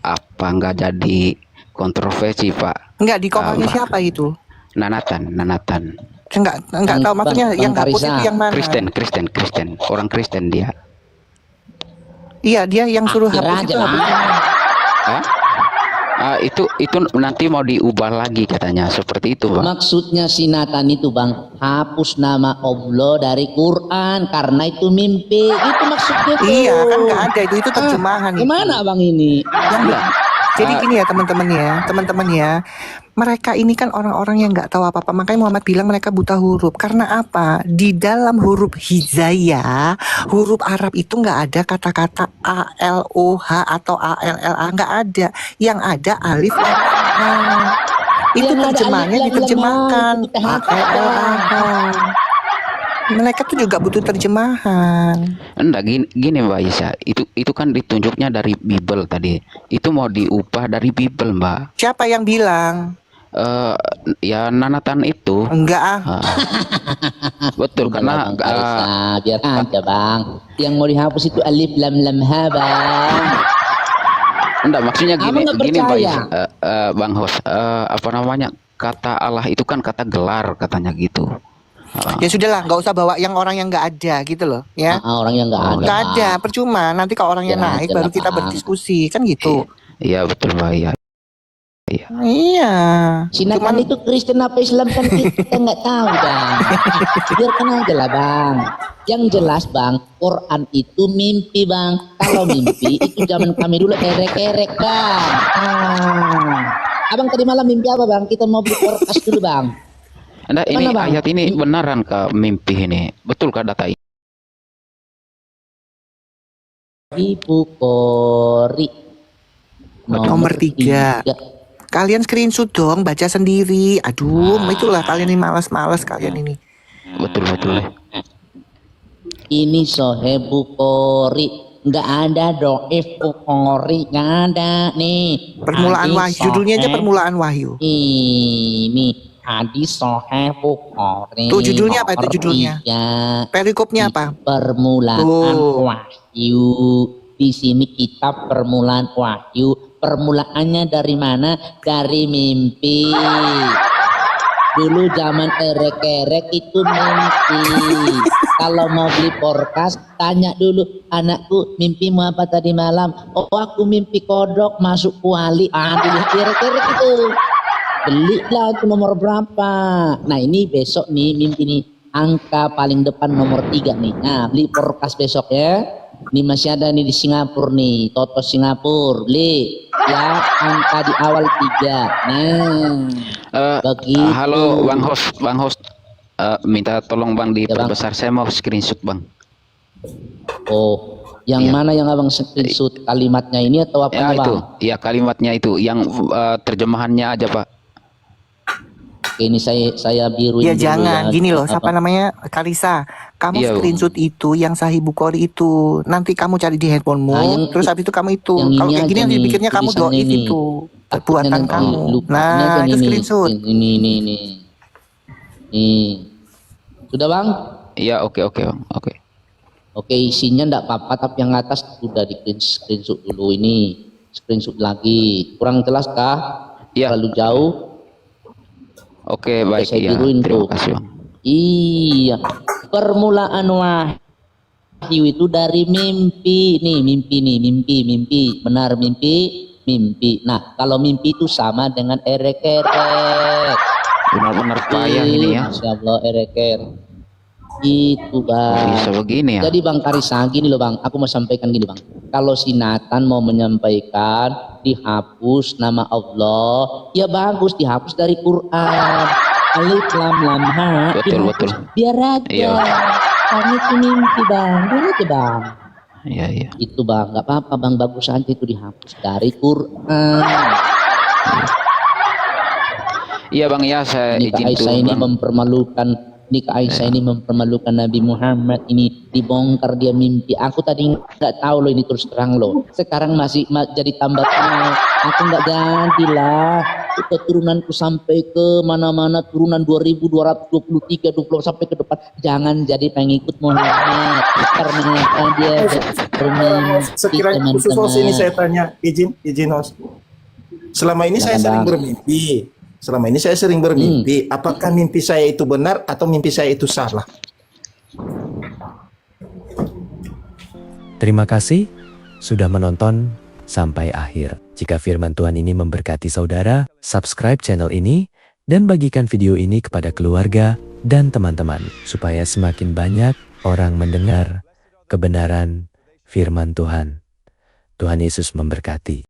apa nggak jadi kontroversi Pak?
Enggak, di komennya siapa itu?
Nanatan.
Enggak tahu maksudnya yang hapus itu yang mana?
Kristen. Orang Kristen dia.
Iya, dia yang suruh hapus itu hapus.
Itu nanti mau diubah lagi katanya seperti itu Bang.
Maksudnya si Nathan itu Bang, hapus nama Allah dari Quran karena itu mimpi. Itu maksudnya tuh.
Iya, kan nggak ada itu terjemahan.
Gimana Bang ini?
Jadi gini ya teman-teman ya, mereka ini kan orang-orang yang nggak tahu apa-apa. Makanya Muhammad bilang mereka buta huruf. Karena apa? Di dalam huruf hijaya, huruf Arab itu nggak ada kata-kata A, L, O, H atau A, L, L, A, nggak ada. Yang ada alif, lam, ha. Itu terjemahannya diterjemahkan A, L, L, A, H. Mereka tuh juga butuh terjemahan.
Enggak gini Mbak Isa, itu kan ditunjuknya dari Bible tadi. Itu mau diubah dari Bible Mbak.
Siapa yang bilang?
Ya Nanatan itu.
Enggak
Betul karena
biar aja Bang. Yang mau dihapus itu alif lam lam ha Bang.
Enggak maksudnya gini Mbak
percaya.
Isa, Bang Hos, apa namanya? Kata Allah itu kan kata gelar katanya gitu.
Ya sudahlah, nggak usah bawa yang orang yang nggak ada gitu loh, ya.
Orang yang nggak ada.
Nggak ada, percuma. Nanti kalau orangnya naik, baru kita berdiskusi, kan gitu.
Iya betul Mbak ya.
Iya.
Si Nathan itu Kristen apa Islam kan kita nggak tahu Bang. Biarkan aja lah Bang. Yang jelas Bang, Quran itu mimpi Bang. Kalau mimpi itu zaman kami dulu erek-erek Bang. Abang tadi malam mimpi apa Bang? Kita mau beli podcast dulu Bang.
Anda ini ayat ini benaran ke mimpi ini? Betul kah data ini?
Ibu Kori
nomor 3. Kalian screenshot dong, baca sendiri. Aduh, itulah kalian ini malas-malas kalian ini.
Betul.
Ini Sohe Bukhari, nggak ada doif Bukhari, nggak ada nih.
Permulaan wahyu, judulnya aja permulaan wahyu.
Ini hadis Sohe Bukhari.
Tuh judulnya apa itu judulnya? Perikopnya apa?
Permulaan wahyu. Di sini kitab permulaan wahyu. Permulaannya dari mana? Dari mimpi. Dulu zaman erek-erek itu mimpi. Kalau mau beli porkas, tanya dulu, anakku mimpimu apa tadi malam? Oh aku mimpi kodok masuk kuali. Dilihat erek-erek itu. Belilah itu nomor berapa. Nah ini besok nih mimpi nih. Angka paling depan nomor 3 nih. Nah beli porkas besok ya. Ini masih ada nih di Singapura nih. Toto Singapura. Beli. Ya angka di awal 3. Nah. Begitu.
Halo Bang Host. Minta tolong Bang diperbesar. Saya mau screenshot Bang.
Oh. Yang mana yang abang screenshot? Kalimatnya ini atau apa
ya,
Bang?
Itu. Ya kalimatnya itu. Yang terjemahannya aja Pak.
Ini saya biru.
Ya jangan gini loh, siapa namanya Karisa, kamu screenshot itu yang Sahih Bukhari itu, nanti kamu cari di handphonemu, terus habis itu kamu itu, kalau kayak gini yang dipikirnya kamu doif itu perbuatan kamu. Nah itu screenshot.
Ini. Sudah Bang?
Iya oke Bang, oke.
Oke isinya enggak apa-apa, tapi yang atas sudah di screenshot dulu ini, screenshot lagi. Kurang jelas kah?
Iya.
Terlalu jauh.
Oke baik ya. Terima kasih Bang.
Iya. Permulaan wahyu itu dari mimpi. Nih mimpi. Benar mimpi. Nah kalau mimpi itu sama dengan erek-erek.
Benar-benar payah ini ya.
Masya Allah erek-erek. Itu Bang.
Bisa begini ya.
Jadi Bang Karisa gini loh Bang. Aku mau sampaikan gini Bang. kalau si Nathan mau menyampaikan dihapus nama Allah, ya bagus dihapus dari Quran. Alif lam lam ha.
Betul, betul.
Biar aja.
Iya.
Kami itu mimpi bang, dulu aja bang.
Iya, iya.
Itu bang, nggak apa-apa bang, bagus aja itu dihapus dari Quran.
Iya bang ya, saya
Ini Kak
izin
Aisyah
turun,
ini
Bang.
mempermalukan, ini Kak Aisyah ini mempermalukan Nabi Muhammad, ini dibongkar dia mimpi. Aku tadi nggak tahu loh ini, terus terang loh. Sekarang masih jadi tambah tahu. Aku nggak jadilah. Keturunanku sampai ke mana-mana, turunan 2223 20 sampai ke depan. Jangan jadi pengikut Muhammad karena dia bermimpi.
Sekiranya khusus host ini saya tanya, izin host. Selama ini saya sering bermimpi. Selama ini saya sering bermimpi. Apakah mimpi saya itu benar atau mimpi saya itu salah?
Terima kasih sudah menonton sampai akhir. Jika firman Tuhan ini memberkati saudara, subscribe channel ini dan bagikan video ini kepada keluarga dan teman-teman supaya semakin banyak orang mendengar kebenaran firman Tuhan. Tuhan Yesus memberkati.